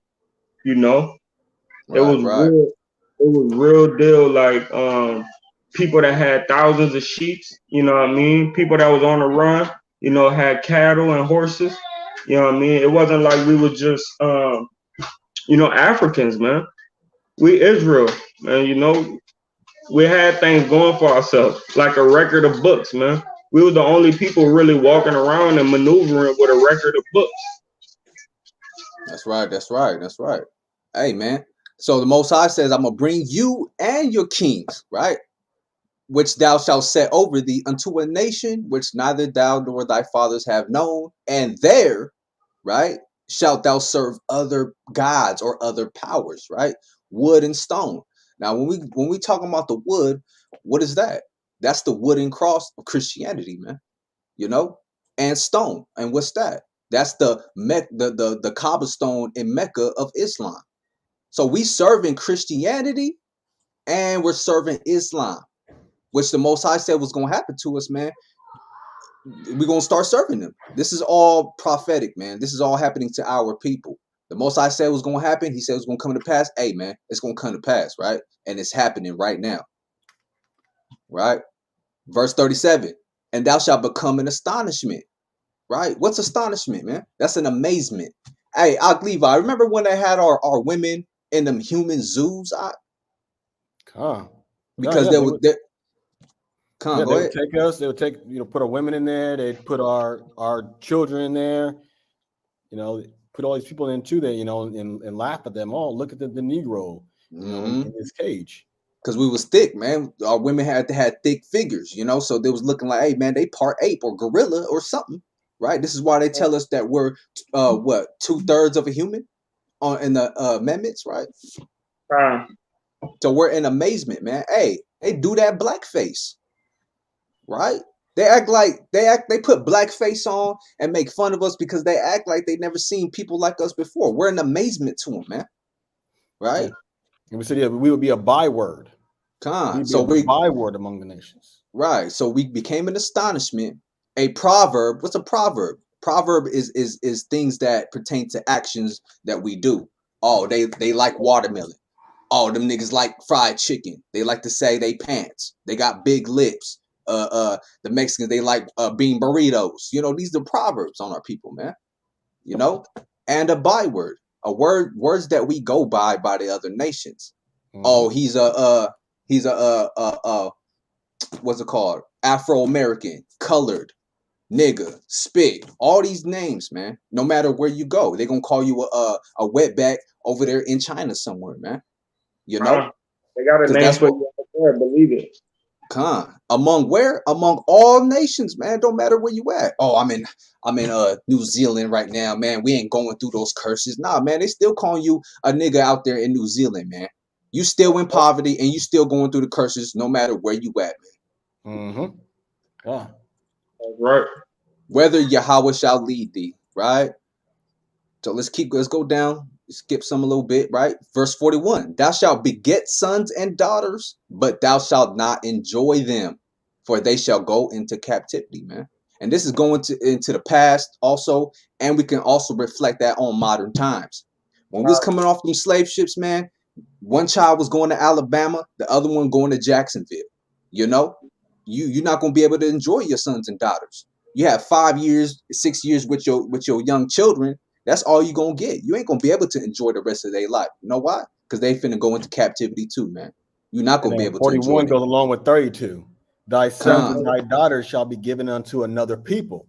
You know, it Right. was Right. real. It was real deal. Like people that had thousands of sheep. You know what I mean? People that was on the run. You know, had cattle and horses. You know what I mean? It wasn't like we were just you know, Africans, man. We Israel, man. You know, we had things going for ourselves, like a record of books, man. We were the only people really walking around and maneuvering with a record of books. That's right. That's right. That's right. Hey, man. So the Most High says, I'm gonna bring you and your kings, right? Which thou shalt set over thee unto a nation which neither thou nor thy fathers have known, and there, right, shalt thou serve other gods or other powers, right? Wood and stone. Now, when we talking about the wood, what is that? That's the wooden cross of Christianity, man. You know, and stone. And what's that? That's the cobblestone in Mecca of Islam. So we serving Christianity and we're serving Islam, which the Most High said was going to happen to us, man. we're gonna start serving them. This is all prophetic, man. This is all happening to our people. The most I said was gonna happen, he said it was gonna come to pass. Hey, man, it's gonna come to pass, right? And it's happening right now, right? Verse 37, and thou shalt become an astonishment, right? What's astonishment, man? That's an amazement. Hey, Levi, remember when they had our women in them human zoos? Because yeah, there was there. Yeah, Go they ahead. would take us. They would take, put our women in there. They'd put our children in there. Put all these people in too. There, and laugh at them. Oh, look at the Negro, in his cage. Because we was thick, man. Our women had thick figures, so they was looking like, hey, man, they part ape or gorilla or something, right? This is why they tell us that we're 2/3 of a human in the amendments, right? So we're in amazement, man. Hey, they do that blackface, right? They put blackface on and make fun of us because they act like they never seen people like us before. We're in amazement to them, man. Right? Yeah. And we said, yeah, we would be a byword. So we byword among the nations. Right. So we became an astonishment. A proverb. What's a proverb? Proverb is things that pertain to actions that we do. Oh, they like watermelon. Oh, them niggas like fried chicken. They like to say they pants. They got big lips. The Mexicans, they like bean burritos. These are proverbs on our people, man. And a byword, words that we go by the other nations. Mm-hmm. Oh, he's a what's it called? Afro-American, colored, nigga, spit. All these names, man. No matter where you go, they're gonna call you a wetback over there in China somewhere, man. They got a name for you out there, believe it. Among where? Among all nations, man. Don't matter where you at. Oh, I'm in New Zealand right now, man. We ain't going through those curses. Nah, man, they still calling you a nigga out there in New Zealand, man. You still in poverty and you still going through the curses no matter where you at, man. Mm-hmm. Yeah. That's right. Whether Yahweh shall lead thee, right? So let's go down. Skip some a little bit, right? Verse 41, thou shalt beget sons and daughters, but thou shalt not enjoy them, for they shall go into captivity, man. And this is going into the past also, and we can also reflect that on modern times. When we was coming off them slave ships, man, one child was going to Alabama, the other one going to Jacksonville. You're not going to be able to enjoy your sons and daughters. You have 5 years, 6 years with your young children. That's all you're going to get. You ain't going to be able to enjoy the rest of their life. You know why? Because they finna go into captivity too, man. You're not going to be able to enjoy it. 41 goes along with 32. Thy sons and thy daughters shall be given unto another people.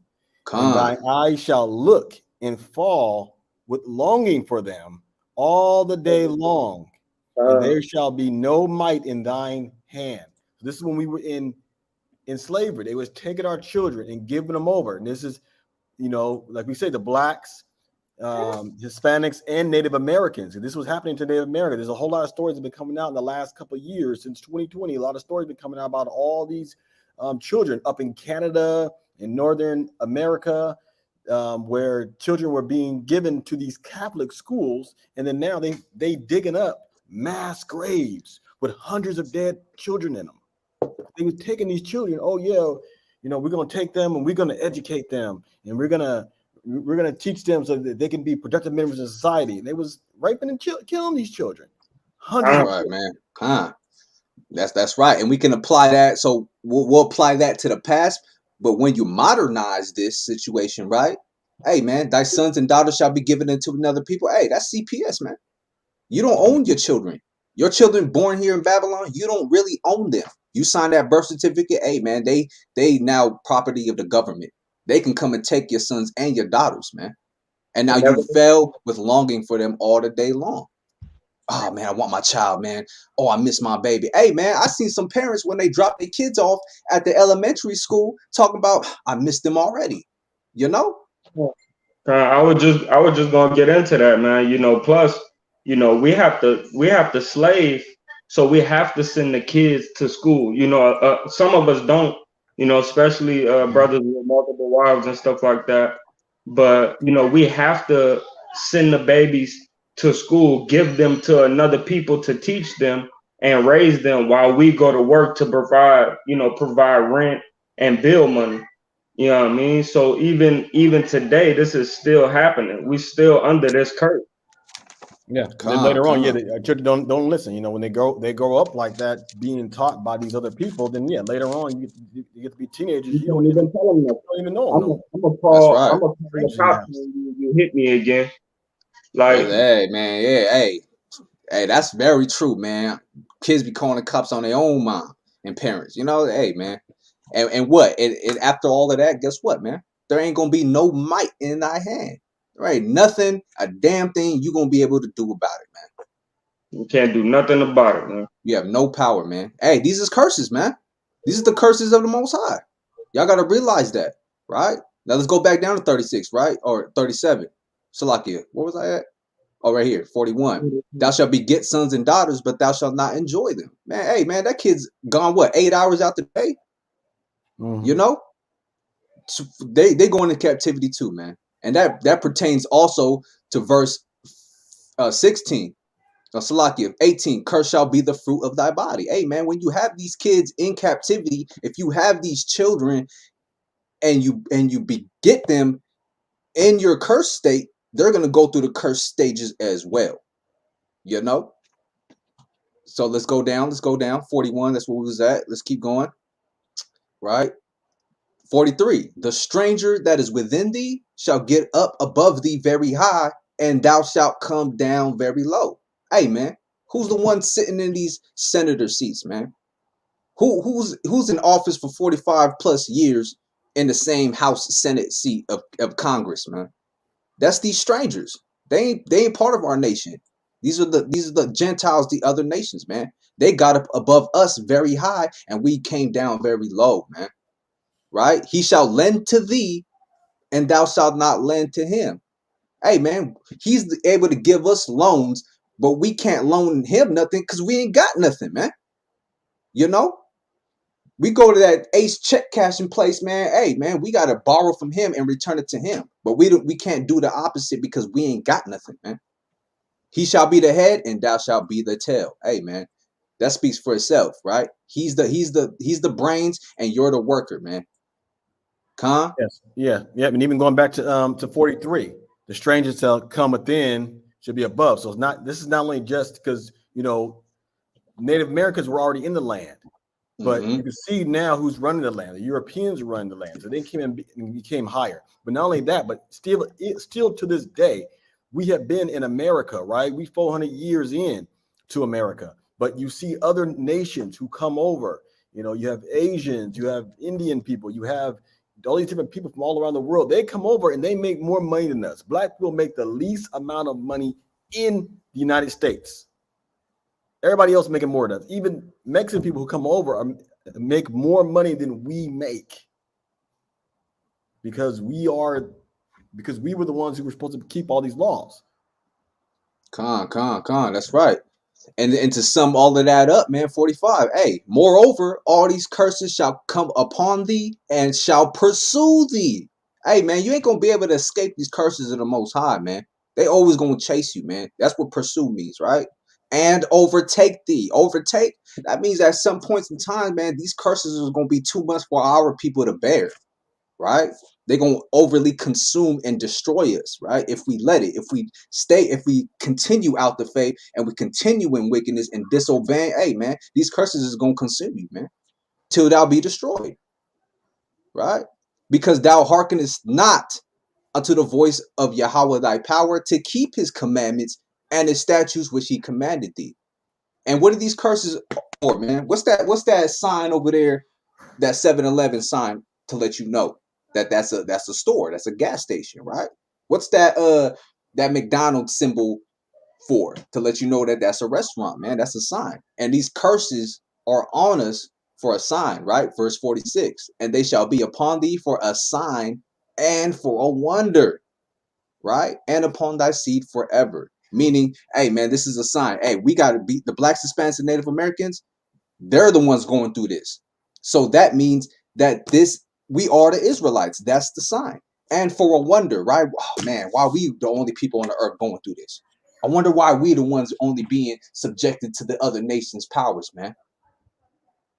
And thy eyes shall look and fall with longing for them all the day long. And there shall be no might in thine hand. This is when we were in slavery. They was taking our children and giving them over. And this is, like we say, the blacks, Hispanics, and Native Americans. And this was happening to Native America. There's a whole lot of stories that have been coming out in the last couple of years since 2020. A lot of stories have been coming out about all these children up in Canada, in Northern America, where children were being given to these Catholic schools. And then now they digging up mass graves with hundreds of dead children in them. They were taking these children. Oh yeah, we're gonna take them and we're gonna educate them and we're gonna teach them so that they can be productive members of society. And they was raping and killing these children. Hundreds. Right, man. That's right, and we can apply that. So we'll apply that to the past. But when you modernize this situation, right? Hey, man, thy sons and daughters shall be given into another people. Hey, that's CPS, man. You don't own your children. Your children born here in Babylon, you don't really own them. You sign that birth certificate. Hey, man, they now property of the government. They can come and take your sons and your daughters, man. And now you fell with longing for them all the day long. Oh, man, I want my child, man. Oh, I miss my baby. Hey, man, I seen some parents when they drop their kids off at the elementary school talking about, I miss them already. I was just gonna get into that, man. Plus, we have to slave, so we have to send the kids to school. Some of us don't. Especially brothers with multiple wives and stuff like that. But we have to send the babies to school, give them to another people to teach them and raise them while we go to work to provide rent and bill money. You know what I mean? So even today, this is still happening. We still under this curse. Yeah. And then Con, later on, con. the church don't listen. You know, when they grow up like that, being taught by these other people, then yeah, later on you get to be teenagers. You You can't even tell them nothing. don't even know them no more. I'm gonna That's call. right. I'm gonna call the Strangers in the cops house. when you hit me again. Like, Hey, man, yeah, hey, that's very true, man. Kids be calling the cops on their own mom and parents. You know, hey, man. And what? And after all of that, guess what, man? There ain't gonna be no might in thy hand. Right? Nothing, a damn thing you gonna be able to do about it, man. you can't do nothing about it, man. You have no power, man. Hey, these is curses, man. These are the curses of the Most High. Y'all gotta realize that, right? Now let's go back down to 36, right? Or 37. Salakia. What was I at? Oh, right here, 41. Thou shalt beget sons and daughters, but thou shalt not enjoy them. Man, hey, man, that kid's gone, what, 8 hours out the day? You know? So they going into captivity too, man. And that pertains also to verse 16. Salakia 18, curse shall be the fruit of thy body. Hey, man, when you have these kids in captivity, if you have these children and you beget them in your curse state, they're gonna go through the curse stages as well. You know? So let's go down. 41. That's where we was at. Let's keep going. Right? 43. The stranger that is within thee shall get up above thee very high, and thou shalt come down very low. Hey, man, who's the one sitting in these senator seats, man? Who's in office for 45 plus years in the same House Senate seat of Congress, man? That's these strangers. They ain't part of our nation. These are the Gentiles, the other nations, man. They got up above us very high, and we came down very low, man. Right? He shall lend to thee, and thou shalt not lend to him. Hey, man, he's able to give us loans, but we can't loan him nothing because we ain't got nothing, man. You know? We go to that Ace check cashing place, man. Hey, man, we gotta borrow from him and return it to him. But we can't do the opposite because we ain't got nothing, man. He shall be the head, and thou shalt be the tail. Hey, man, that speaks for itself, right? He's the brains, and you're the worker, man. Con? Yes. Yeah. Yeah. And even going back to 43, the stranger shall come within should be above. So it's not. This is not only just because Native Americans were already in the land. But Mm-hmm. you can see now who's running the land. The Europeans are running the land. So they came and became higher. But not only that, but still to this day, we have been in America, right? We 400 years in to America. But you see other nations who come over. You know, you have Asians, you have Indian people, you have all these different people from all around the world. They come over and they make more money than us. Black people make the least amount of money in the United States. Everybody else making more than us. Even Mexican people who come over make more money than we make because we were the ones who were supposed to keep all these laws. Con. That's right. And to sum all of that up, man, 45. Hey, moreover, all these curses shall come upon thee and shall pursue thee. Hey, man, you ain't gonna be able to escape these curses of the Most High, man. They always gonna chase you, man. That's what pursue means, right? And overtake thee. Overtake, that means at some points in time, man, these curses are gonna be too much for our people to bear, right? They're going to overly consume and destroy us, right? If we let it, if we continue out the faith and we continue in wickedness and disobeying, hey, man, these curses is going to consume you, man, till thou be destroyed, right? Because thou hearkenest not unto the voice of Yahweh thy power to keep his commandments and his statutes which he commanded thee. And what are these curses for, man? What's that sign over there, that 7-Eleven sign, to let you know that that's a store, that's a gas station, right? What's that McDonald's symbol for? To let you know that that's a restaurant, man. That's a sign. And these curses are on us for a sign, right? Verse 46. And they shall be upon thee for a sign and for a wonder, right? And upon thy seed forever. Meaning, hey, man, this is a sign. Hey, we got to beat the blacks, Hispanics, and Native Americans. They're the ones going through this. So that means that we are the Israelites. That's the sign. And for a wonder, right? Oh, man, why we the only people on the earth going through this? I wonder why we the ones only being subjected to the other nations' powers, man.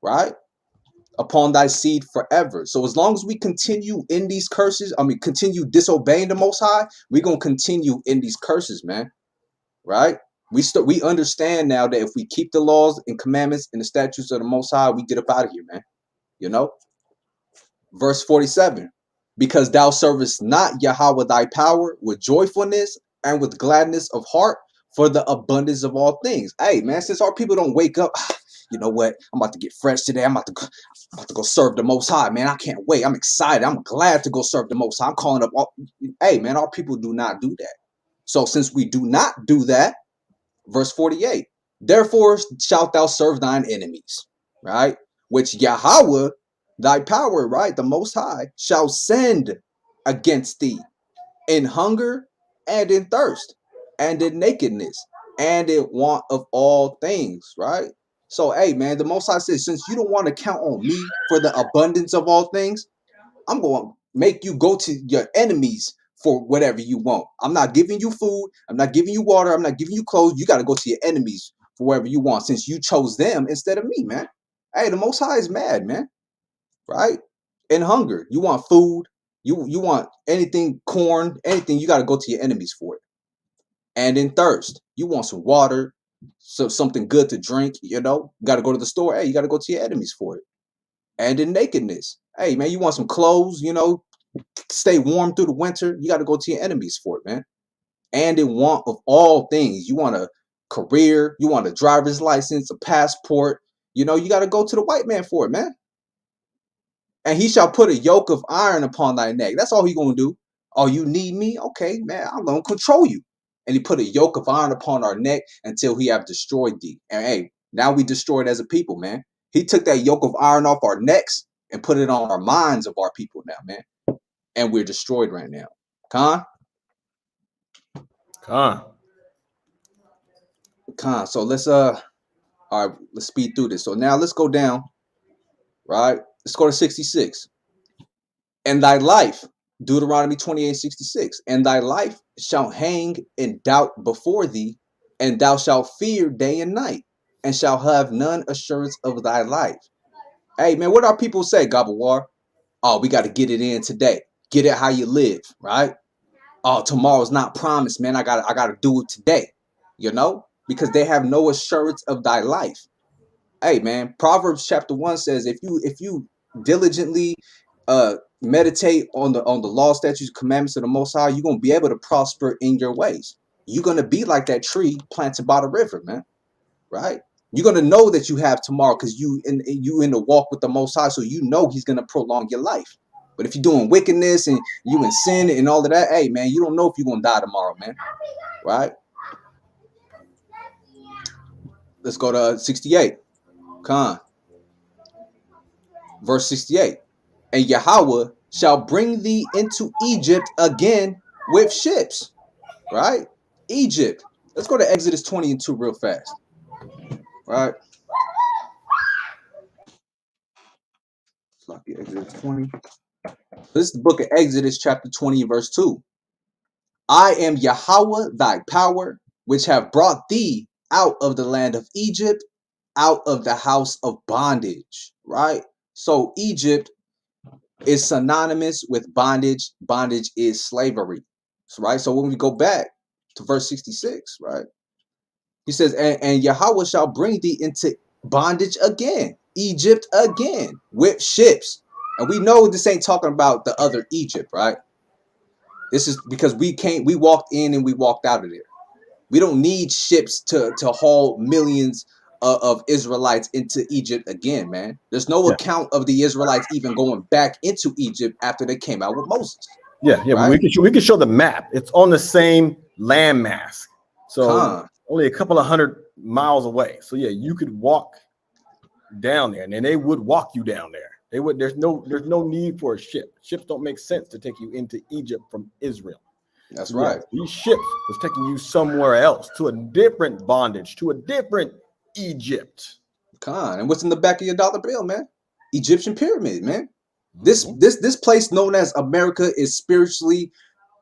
Right? upon thy seed forever. So as long as we continue in these curses, continue disobeying the Most High, we're gonna continue in these curses, man. Right? We understand now that if we keep the laws and commandments and the statutes of the Most High, we get up out of here, man. You know? Verse 47. Because thou servest not Yahweh thy power with joyfulness and with gladness of heart for the abundance of all things. Hey, man, since our people don't wake up, you know what? I'm about to get fresh today. I'm about to go serve the Most High, man. I can't wait. I'm excited. I'm glad to go serve the Most High. I'm calling up all. Hey, man, our people do not do that. So since we do not do that, verse 48, therefore shalt thou serve thine enemies, right? Which Yahweh, thy power, right? The Most High shall send against thee in hunger and in thirst and in nakedness and in want of all things, right? So, hey, man, the Most High says, since you don't want to count on me for the abundance of all things, I'm going to make you go to your enemies for whatever you want. I'm not giving you food. I'm not giving you water. I'm not giving you clothes. You got to go to your enemies for whatever you want since you chose them instead of me, man. Hey, the Most High is mad, man, right? In hunger, you want food. You want anything, corn, anything, you got to go to your enemies for it. And in thirst, you want some water, something good to drink, you got to go to the store. Hey, you got to go to your enemies for it. And in nakedness, hey, man, you want some clothes, stay warm through the winter, you got to go to your enemies for it, man. And in want of all things, you want a career, you want a driver's license, a passport, you got to go to the white man for it, man. And he shall put a yoke of iron upon thy neck. That's all he gonna do. Oh, you need me? Okay, man, I'm gonna control you. And he put a yoke of iron upon our neck until he have destroyed thee. And hey, now we destroyed as a people, man. He took that yoke of iron off our necks and put it on our minds of our people now, man. And we're destroyed right now. Khan? So let's all right, let's speed through this. So now let's go down, right? Let's go to 66. And thy life, Deuteronomy 28:66, and thy life shall hang in doubt before thee, and thou shalt fear day and night, and shall have none assurance of thy life. Hey, man, what our people say, Gabawar? Oh, we got to get it in today. Get it how you live, right? Oh, tomorrow's not promised, man. I gotta do it today, because they have no assurance of thy life. Hey, man, Proverbs chapter 1 says if you diligently meditate on the law, statutes, commandments of the Most High, you're gonna be able to prosper in your ways. You're gonna be like that tree planted by the river, man. Right? You're gonna know that you have tomorrow because you in the walk with the Most High, so you know He's gonna prolong your life. But if you're doing wickedness and you in sin and all of that, hey, man, you don't know if you're gonna die tomorrow, man. Right? Let's go to 68. Khan. Verse 68. And Yahweh shall bring thee into Egypt again with ships. Right? Egypt. Let's go to Exodus 20:2 real fast. Right? Exodus 20. This is the book of Exodus, chapter 20, verse 2. I am Yahweh thy power, which have brought thee out of the land of Egypt, out of the house of bondage. Right? So Egypt is synonymous with bondage. Bondage is slavery. Right? So when we go back to verse 66, right? He says, and Yahweh shall bring thee into bondage again, Egypt again, with ships. And we know this ain't talking about the other Egypt, right? This is because we walked in and we walked out of there. We don't need ships to haul millions of Israelites into Egypt again, man. There's no account of the Israelites even going back into Egypt after they came out with Moses. Yeah, right? we can show the map. It's on the same landmass, so only a couple of 100 miles away. So yeah, you could walk down there, and then they would walk you down there. They would. There's no need for a ship. Ships don't make sense to take you into Egypt from Israel. That's right. These ships was taking you somewhere else, to a different bondage, to a different Egypt. And what's in the back of your dollar bill, man? Egyptian pyramid, man. This place known as America is spiritually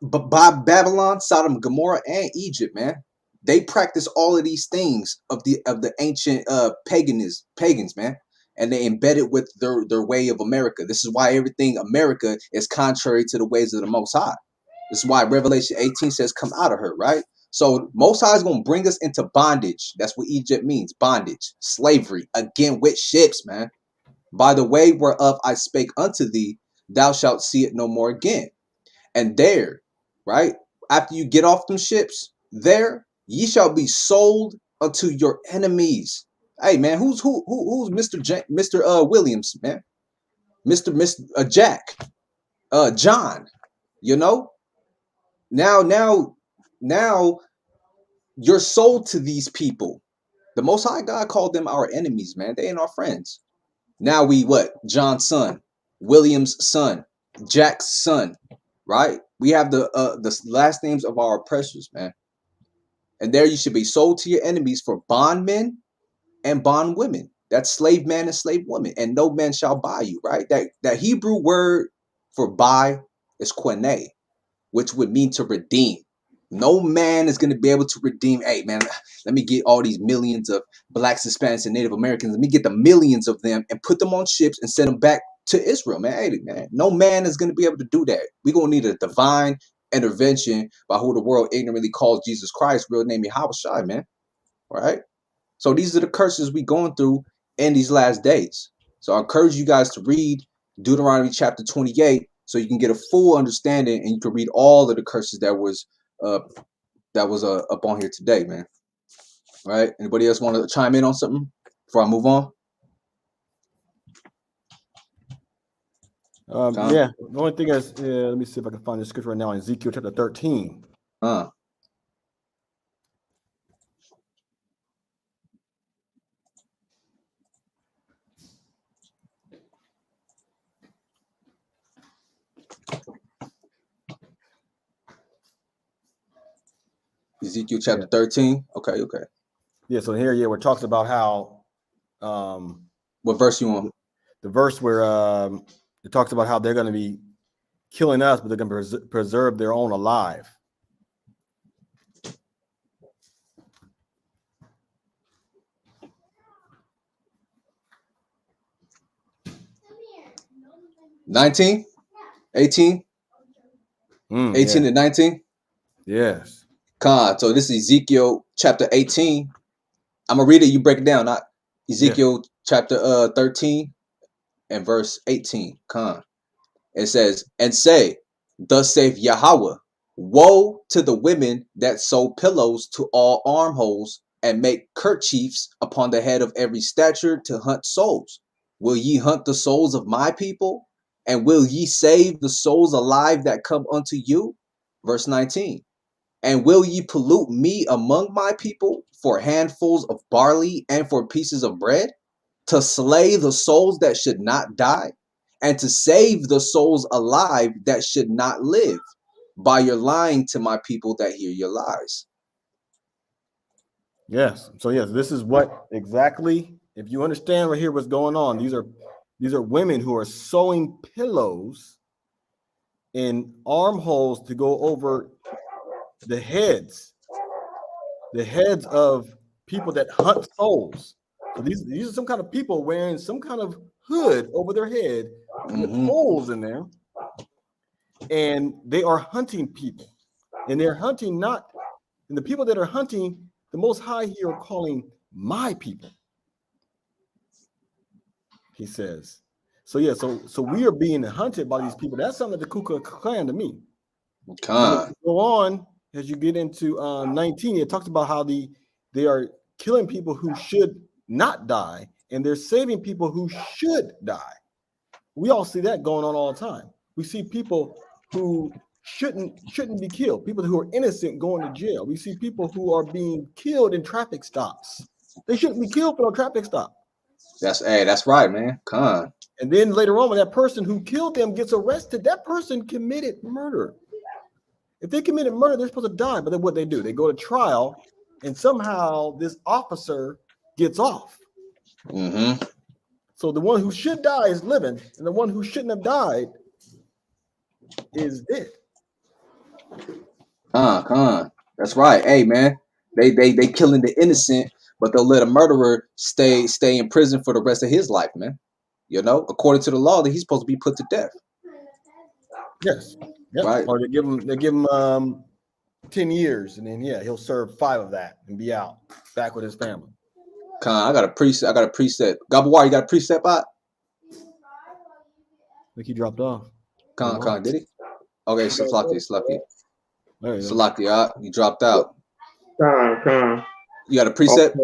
by Babylon, Sodom, Gomorrah, and Egypt, man. They practice all of these things of the ancient pagans, man. and they embed it with their way of America. This is why everything America is contrary to the ways of the Most High. This is why Revelation 18 says, come out of her, right? So Most High is going to bring us into bondage. That's what Egypt means, bondage, slavery, again with ships, man. By the way whereof I spake unto thee, thou shalt see it no more again. And there, right, after you get off them ships, there ye shall be sold unto your enemies. Hey, man, who's Mr. Williams, man? Mr. Jack, John, you know? Now you're sold to these people. The Most High God called them our enemies, man. They ain't our friends. Now we what? John's son, William's son, Jack's son, right? We have the last names of our oppressors, man. And there you should be sold to your enemies for bondmen and bondwomen. That's slave man and slave woman, and no man shall buy you, right? That Hebrew word for buy is quene, which would mean to redeem. No man is going to be able to redeem. Hey, man, let me get all these millions of blacks, Hispanics, and Native Americans. Let me get the millions of them and put them on ships and send them back to Israel, man. Hey, man, no man is going to be able to do that. We're going to need a divine intervention by who the world ignorantly calls Jesus Christ, real name Yahushua, man. All right? So these are the curses we going through in these last days. So I encourage you guys to read Deuteronomy chapter 28 so you can get a full understanding and you can read all of the curses that was up on here today, man. All right? Anybody else want to chime in on something before I move on? Yeah, the only thing is, let me see if I can find the scripture right now in Ezekiel chapter 13. Ezekiel chapter 13. Okay. Yeah, so here, where it talks about how what verse you on? The verse where it talks about how they're going to be killing us, but they're going to preserve their own alive. $19, 18, 18 to 19. Yes. So this is Ezekiel chapter 18. I'm gonna read it. You break it down. Not Ezekiel chapter 13 and verse 18. It says, and say, thus saith Yahweh, woe to the women that sew pillows to all armholes and make kerchiefs upon the head of every stature to hunt souls. Will ye hunt the souls of my people? And will ye save the souls alive that come unto you? Verse 19. And will ye pollute me among my people for handfuls of barley and for pieces of bread? To slay the souls that should not die, and to save the souls alive that should not live, by your lying to my people that hear your lies. Yes. So yes, this is what exactly, if you understand right here what's going on, these are women who are sewing pillows in armholes to go over the heads of people that hunt souls. So these are some kind of people wearing some kind of hood over their head with holes in there, and they are hunting people, and they're hunting and the people that are hunting, the Most High here are calling my people. He says, so yeah, so we are being hunted by these people. That's something like the Ku Klux Klan to me. Go on as you get into 19. It talks about how they are killing people who should not die, and they're saving people who should die. We all see that going on all the time. We see people who shouldn't be killed, people who are innocent going to jail. We see people who are being killed in traffic stops. They shouldn't be killed for a traffic stop. That's right, man. And then later on, when that person who killed them gets arrested, that person committed murder. If they committed murder, they're supposed to die. But then what they do, they go to trial, and somehow this officer gets off. So the one who should die is living, and the one who shouldn't have died is dead. That's right. Hey, man, they killing the innocent but they'll let a murderer stay in prison for the rest of his life, man. You know, according to the law, that he's supposed to be put to death. Yes. Yep. Right. Or they give him 10 years, and then he'll serve 5 of that and be out back with his family. I got a preset. Gabawar, you got a preset bot? I think he dropped off. Khan, did he? Okay, Salaki. There you go. Salaki, you dropped out. Khan. You got a preset? Okay.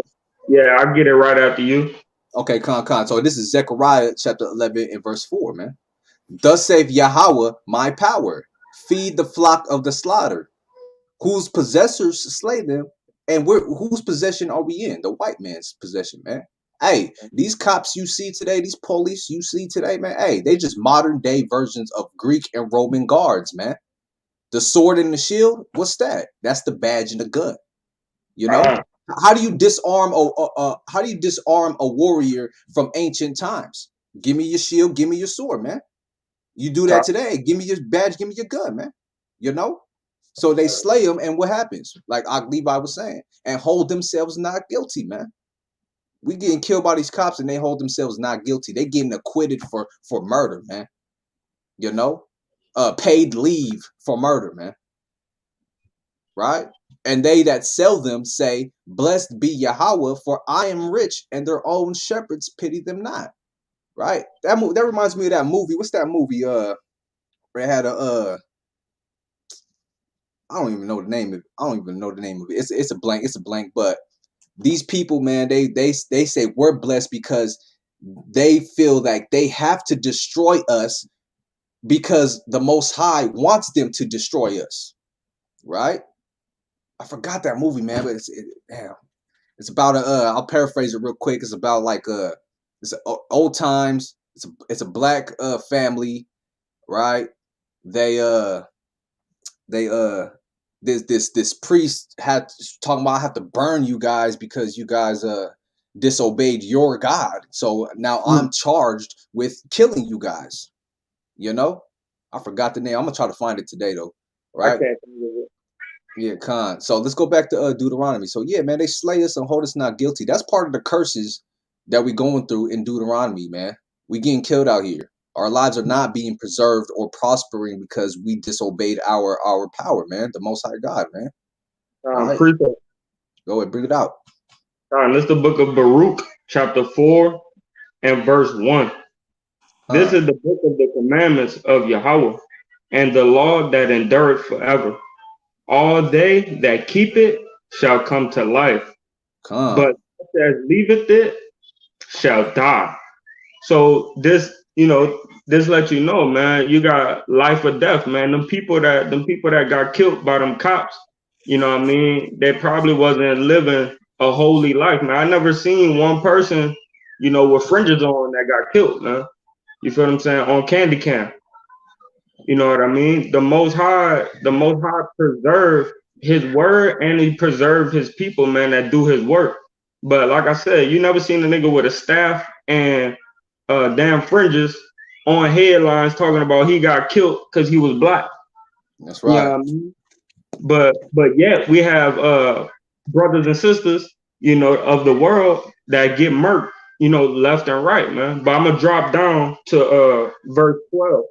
Yeah, I get it right after you. Okay, Khan. So this is Zechariah chapter 11 and verse 4, man. Thus saith Yahweh, my power, feed the flock of the slaughter, whose possessors slay them, and whose possession are we in? The white man's possession, man. Hey, these cops you see today, these police you see today, man, hey, they just modern day versions of Greek and Roman guards, man. The sword and the shield, what's that? That's the badge and the gun. You know? How do you disarm a warrior from ancient times? Give me your shield, give me your sword, man. You do that today. Give me your badge, give me your gun, man. You know? So they slay them, and what happens? Like Levi was saying, and hold themselves not guilty, man. We getting killed by these cops, and they hold themselves not guilty. They getting acquitted for murder, man. You know? Paid leave for murder, man. Right? And they that sell them say, blessed be Yahweh, for I am rich, and their own shepherds pity them not. Right? That reminds me of that movie. What's that movie? Where it had a I don't even know the name of it. It's a blank, but these people, man, they say we're blessed because they feel like they have to destroy us because the Most High wants them to destroy us. Right? I forgot that movie, man, but it's about I'll paraphrase it real quick. It's about like it's old times. It's a black family, right? This priest had talking about I have to burn you guys because you guys disobeyed your God. So now I'm charged with killing you guys. You know? I forgot the name. I'm gonna try to find it today though. Right? I can't think of it. Yeah, Khan. So let's go back to Deuteronomy. So yeah, man, they slay us and hold us not guilty. That's part of the curses that we're going through in Deuteronomy, man. We getting killed out here. Our lives are not being preserved or prospering because we disobeyed our power, man. The Most High God, man. Right. Go ahead, bring it out. This is the book of Baruch, chapter 4 and verse 1. This is the book of the commandments of Yahweh and the law that endureth forever. All they that keep it shall come to life, but as leaveth it shall die. So this, this lets you know, man, you got life or death, man. Them people that got killed by them cops, you know what I mean? They probably wasn't living a holy life, man. I never seen one person, with fringes on that got killed, man. You feel what I'm saying? On candy can. You know what I mean? The Most High preserved his word, and he preserved his people, man, that do his work. But like I said, you never seen a nigga with a staff and damn fringes on headlines talking about he got killed because he was black. That's right. You know what I mean? But yet we have brothers and sisters, of the world that get murked, left and right, man. But I'm gonna drop down to verse 12.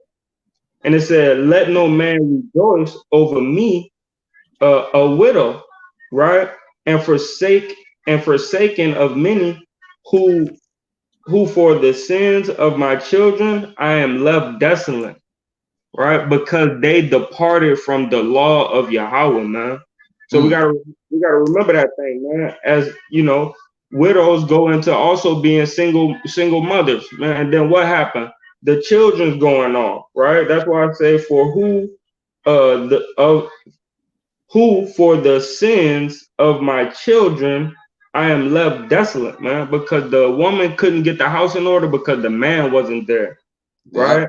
And it said, let no man rejoice over me, a widow, right? And forsaken of many who for the sins of my children, I am left desolate, right? Because they departed from the law of Yahweh, man. So we gotta remember that thing, man. As widows go into also being single mothers, man. And then what happened? The children's going on, right? That's why I say for who for the sins of my children I am left desolate, man, because the woman couldn't get the house in order because the man wasn't there, right?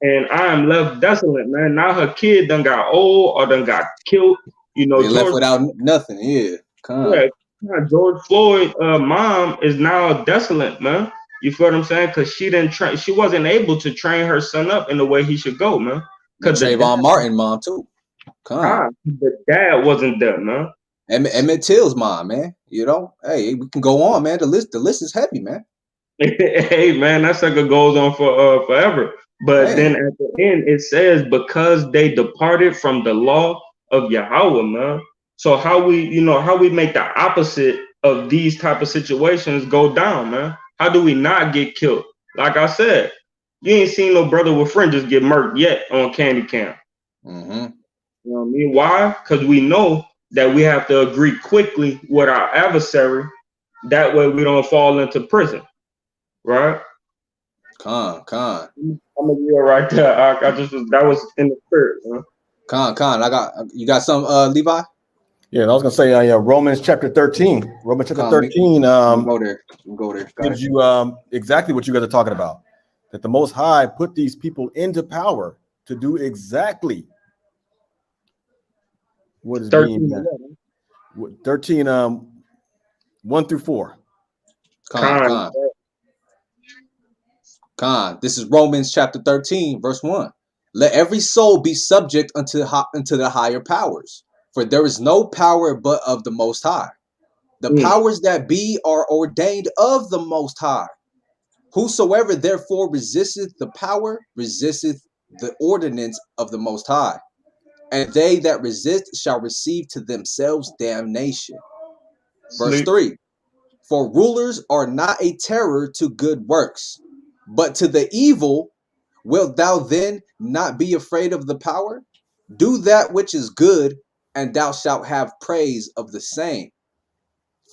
And I am left desolate, man. Now her kid done got old or done got killed. They left without nothing. Yeah. George Floyd mom is now desolate, man. You feel what I'm saying? Because she wasn't able to train her son up in the way he should go, man. Because Trayvon Martin mom too. The dad wasn't there, man. Emmett Till's mom, man. You know, hey, we can go on, man. The list is heavy, man. Hey man, that sucker goes on for forever. But then Man, at the end it says because they departed from the law of Yahweh, man. So how we make the opposite of these type of situations go down, man? How do we not get killed? Like I said, you ain't seen no brother with fringes get murked yet on Candy Camp. mm-hmm. You know what I mean? Why? Because we know that we have to agree quickly with our adversary. That way we don't fall into prison. Right? Con. I'm gonna be right there. I just was that was in the spirit, man. Con. You got some Levi? Yeah, I was gonna say Romans chapter 13. Romans chapter Con, 13 go there. Go there. Got gives it. you exactly what you guys are talking about. That the Most High put these people into power to do exactly what is 13. being done. 13 1 through 4. Con. This is Romans chapter 13, verse 1. Let every soul be subject unto the higher powers, for there is no power but of the Most High. The powers that be are ordained of the Most High. Whosoever therefore resisteth the power, resisteth the ordinance of the Most High. And they that resist shall receive to themselves damnation. Verse 3. For rulers are not a terror to good works, but to the evil. Wilt thou then not be afraid of the power? Do that which is good, and thou shalt have praise of the same.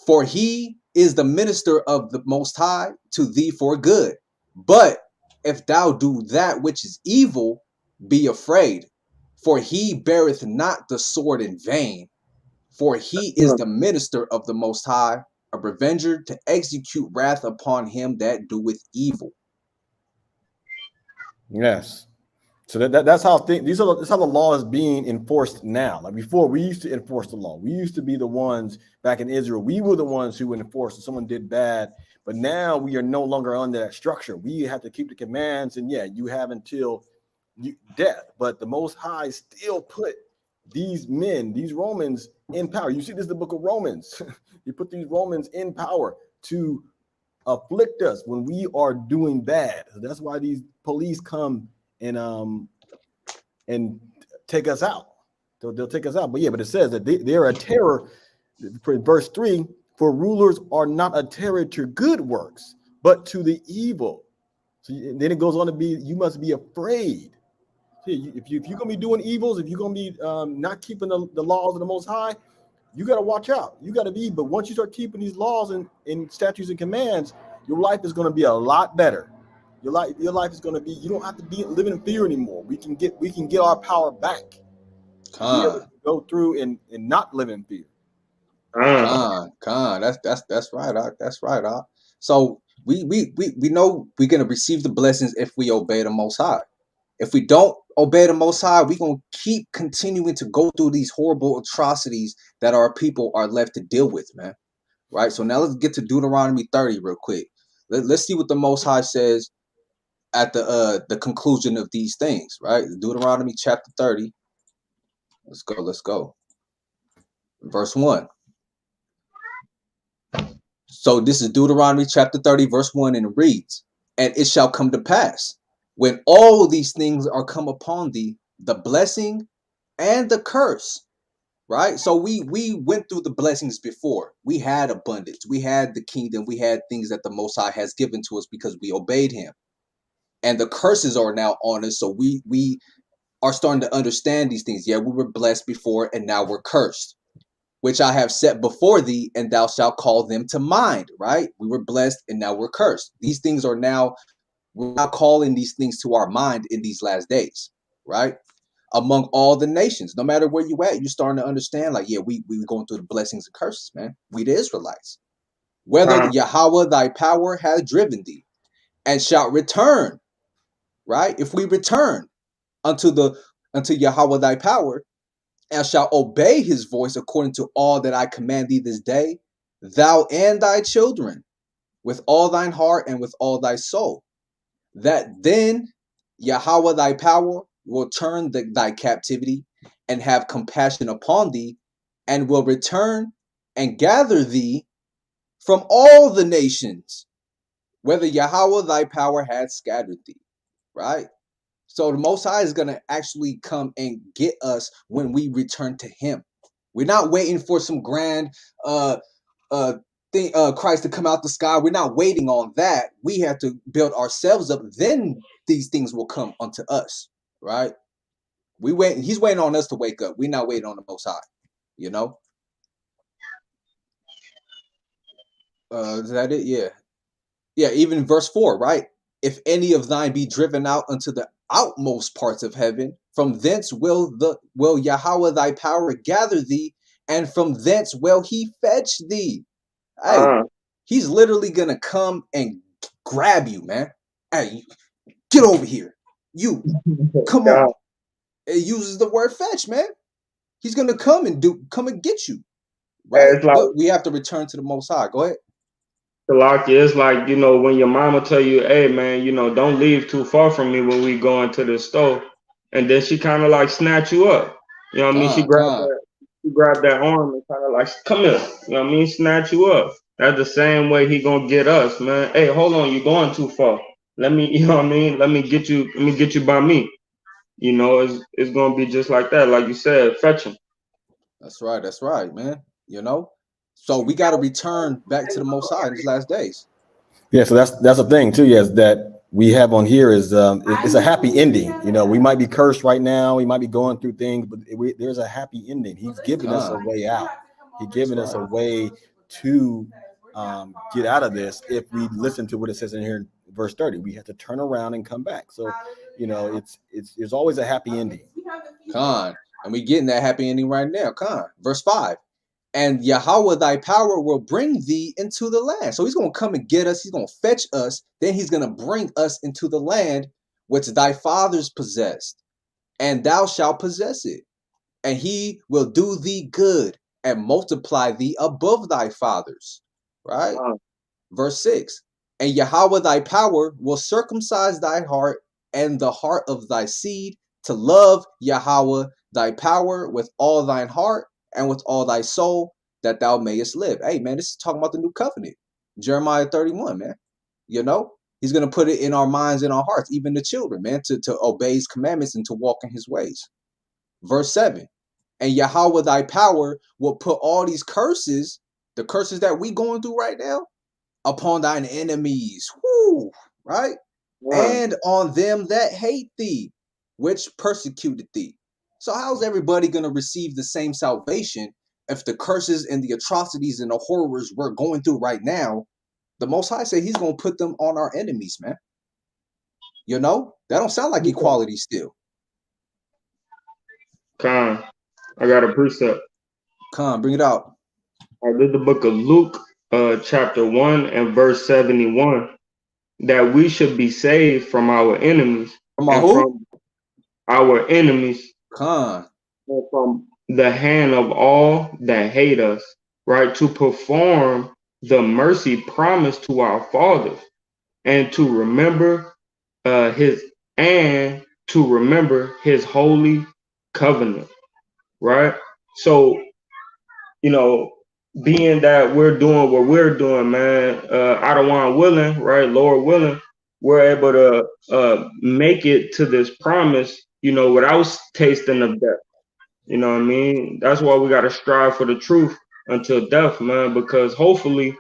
For he is the minister of the Most High to thee for good. But if thou do that which is evil, be afraid. For he beareth not the sword in vain. For he is the minister of the Most High, a revenger to execute wrath upon him that doeth evil. Yes. So that's how that's how the law is being enforced now. Like before, we used to enforce the law. We used to be the ones back in Israel. We were the ones who would enforce if someone did bad. But now we are no longer under that structure. We have to keep the commands, and you have until death. But the Most High still put these men, these Romans, in power. You see, this is the book of Romans. He put these Romans in power to afflict us when we are doing bad. So that's why these police come and take us out. They'll take us out. But it says that they're a terror. For verse 3, for rulers are not a terror to good works, but to the evil. So then it goes on to be, you must be afraid. See, if you're going to be doing evils, if you're going to be not keeping the laws of the Most High, you got to watch out. You got to be. But once you start keeping these laws and statutes and commands, your life is going to be a lot better. Your life is going to be. You don't have to be living in fear anymore. We can get our power back. To be able to go through and not live in fear. That's right. That's right. So we know we're gonna receive the blessings if we obey the Most High. If we don't obey the Most High, we're gonna keep continuing to go through these horrible atrocities that our people are left to deal with, man. Right. So now let's get to Deuteronomy 30 real quick. Let's see what the Most High says at the conclusion of these things. Right. Deuteronomy chapter 30. Let's go. Verse 1. So this is Deuteronomy chapter 30, verse 1, and it reads, and it shall come to pass, when all these things are come upon thee, the blessing and the curse, right? So we went through the blessings before. We had abundance. We had the kingdom. We had things that the Most High has given to us because we obeyed him. And the curses are now on us. So we are starting to understand these things. Yeah, we were blessed before, and now we're cursed, which I have set before thee, and thou shalt call them to mind, right? We were blessed, and now we're cursed. These things are now, we're now calling these things to our mind in these last days, right? Among all the nations, no matter where you at, you're starting to understand, like, yeah, we going through the blessings and curses, man. We the Israelites. Whether Yahweh thy power hath driven thee, and shalt return, right? If we return unto Yahweh thy power, and shalt obey his voice according to all that I command thee this day, thou and thy children, with all thine heart and with all thy soul, that then Yahweh thy power will turn thy captivity and have compassion upon thee, and will return and gather thee from all the nations, whether Yahweh thy power had scattered thee. Right? So the Most High is going to actually come and get us when we return to him. We're not waiting for some grand thing, Christ to come out the sky. We're not waiting on that. We have to build ourselves up. Then these things will come unto us, right? We wait. He's waiting on us to wake up. We're not waiting on the Most High. You know. Is that it? Yeah. Yeah. Even verse 4, right? If any of thine be driven out unto the outmost parts of heaven, from thence will Yahweh thy power gather thee, and from thence will he fetch thee. Hey, he's literally gonna come and grab you, man. Hey, get over here. You come on. It uses the word fetch, man. He's gonna come and get you, right? It's like, But we have to return to the Most High. Go ahead. Salaki, it's like, when your mama tell you, hey man, don't leave too far from me when we go into the store. And then she kind of like snatch you up. You know what I mean? She grabbed that arm and kind of like, come here. You know what I mean? Snatch you up. That's the same way he gonna get us, man. Hey, hold on, you're going too far. Let me, you know what I mean? Let me get you by me. It's gonna be just like that, like you said, fetch him. That's right, man. So we got to return back to the Most High in these last days. Yeah, so that's the thing too. Yes, that we have on here is it's a happy ending. We might be cursed right now. We might be going through things, but there's a happy ending. He's giving us a way out. He's giving us a way to get out of this if we listen to what it says in here in verse 30. We have to turn around and come back. So it's always a happy ending. And we getting that happy ending right now. Verse 5. And Yahweh thy power will bring thee into the land. So he's going to come and get us. He's going to fetch us. Then he's going to bring us into the land which thy fathers possessed. And thou shalt possess it. And he will do thee good and multiply thee above thy fathers. Right? Wow. Verse 6. And Yahweh thy power will circumcise thy heart and the heart of thy seed to love Yahweh thy power with all thine heart and with all thy soul, that thou mayest live. Hey, man, this is talking about the new covenant. Jeremiah 31, man. He's going to put it in our minds and our hearts, even the children, man, to obey his commandments and to walk in his ways. Verse 7. And Yahweh thy power will put all these curses, the curses that we going through right now, upon thine enemies. Whoo, right? Wow. And on them that hate thee, which persecuted thee. So how's everybody going to receive the same salvation if the curses and the atrocities and the horrors we're going through right now, the Most High said he's going to put them on our enemies, man. That don't sound like equality still. I got a precept. Bring it out. I read the book of Luke, chapter 1 and verse 71, that we should be saved from our enemies. From our enemies. And from the hand of all that hate us, right? To perform the mercy promised to our fathers, and to remember his holy covenant, right? So, being that we're doing what we're doing, man, Adawan willing, right? Lord willing, we're able to make it to this promise, without tasting of death. You know what I mean? That's why we got to strive for the truth until death, man, because hopefully,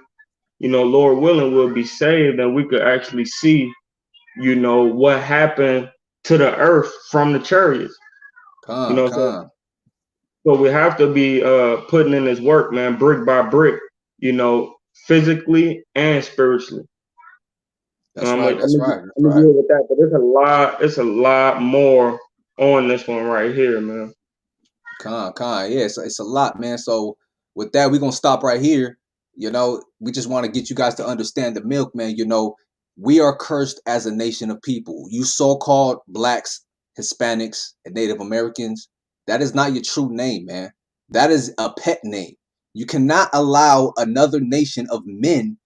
Lord willing, we'll be saved and we could actually see, what happened to the earth from the chariots. So we have to be putting in this work, man, brick by brick, physically and spiritually. That's right. That's right. I'm gonna deal with that, but it's a lot more on this one right here, man. Yeah, it's a lot, man. So with that, we're gonna stop right here. We just want to get you guys to understand the milk, man. We are cursed as a nation of people. You so-called blacks, Hispanics, and Native Americans, that is not your true name, man. That is a pet name. You cannot allow another nation of men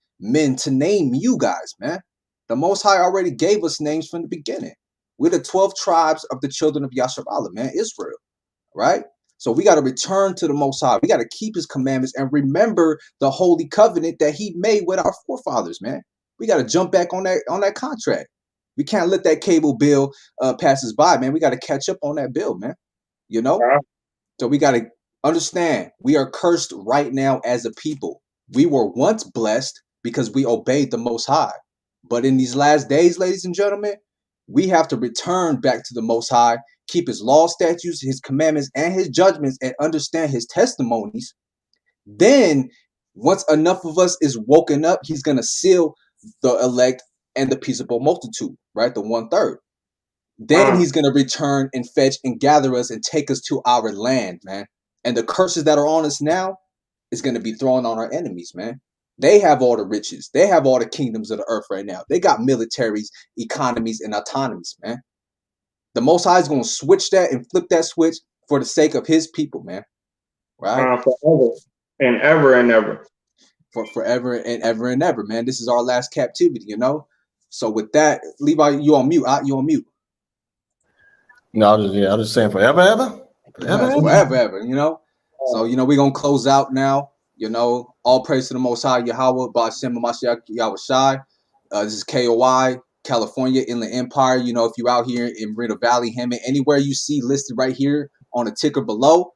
to name you guys, man. The Most High already gave us names from the beginning. We're the 12 tribes of the children of YASHARAHLA, man, Israel, right? So we got to return to the Most High. We got to keep his commandments and remember the holy covenant that he made with our forefathers, man. We got to jump back on that contract. We can't let that cable bill pass us by, man. We got to catch up on that bill, man. You know? So we got to understand we are cursed right now as a people. We were once blessed because we obeyed the Most High. But in these last days, ladies and gentlemen, we have to return back to the Most High, keep his law, statutes, his commandments, and his judgments, and understand his testimonies. Then, once enough of us is woken up, he's going to seal the elect and the peaceable multitude, right? The 1/3. Then he's going to return and fetch and gather us and take us to our land, man. And the curses that are on us now is going to be thrown on our enemies, man. They have all the riches. They have all the kingdoms of the earth right now. They got militaries, economies, and autonomies, man. The Most High is going to switch that and flip that switch for the sake of his people, man. Right? Forever and ever and ever. For forever and ever and ever, man. This is our last captivity, you know? So with that, Levi, you on mute. You on mute. No, I'm just saying forever, ever? Forever, ever, you know? So, you know, we're going to close out now. You know, all praise to the Most High, Yahweh, Ba'ashem, Mashiach, Yahweh Shai. This is KOY, California, Inland Empire. You know, if you're out here in Moreno Valley, Hammond, anywhere you see listed right here on the ticker below,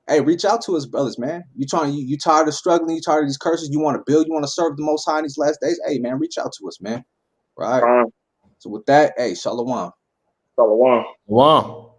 hey, reach out to us, brothers, man. You tired of struggling? You tired of these curses? You want to build? You want to serve the Most High in these last days? Hey, man, reach out to us, man. Right? So with that, hey, Shalawam. Shalawam. Wow.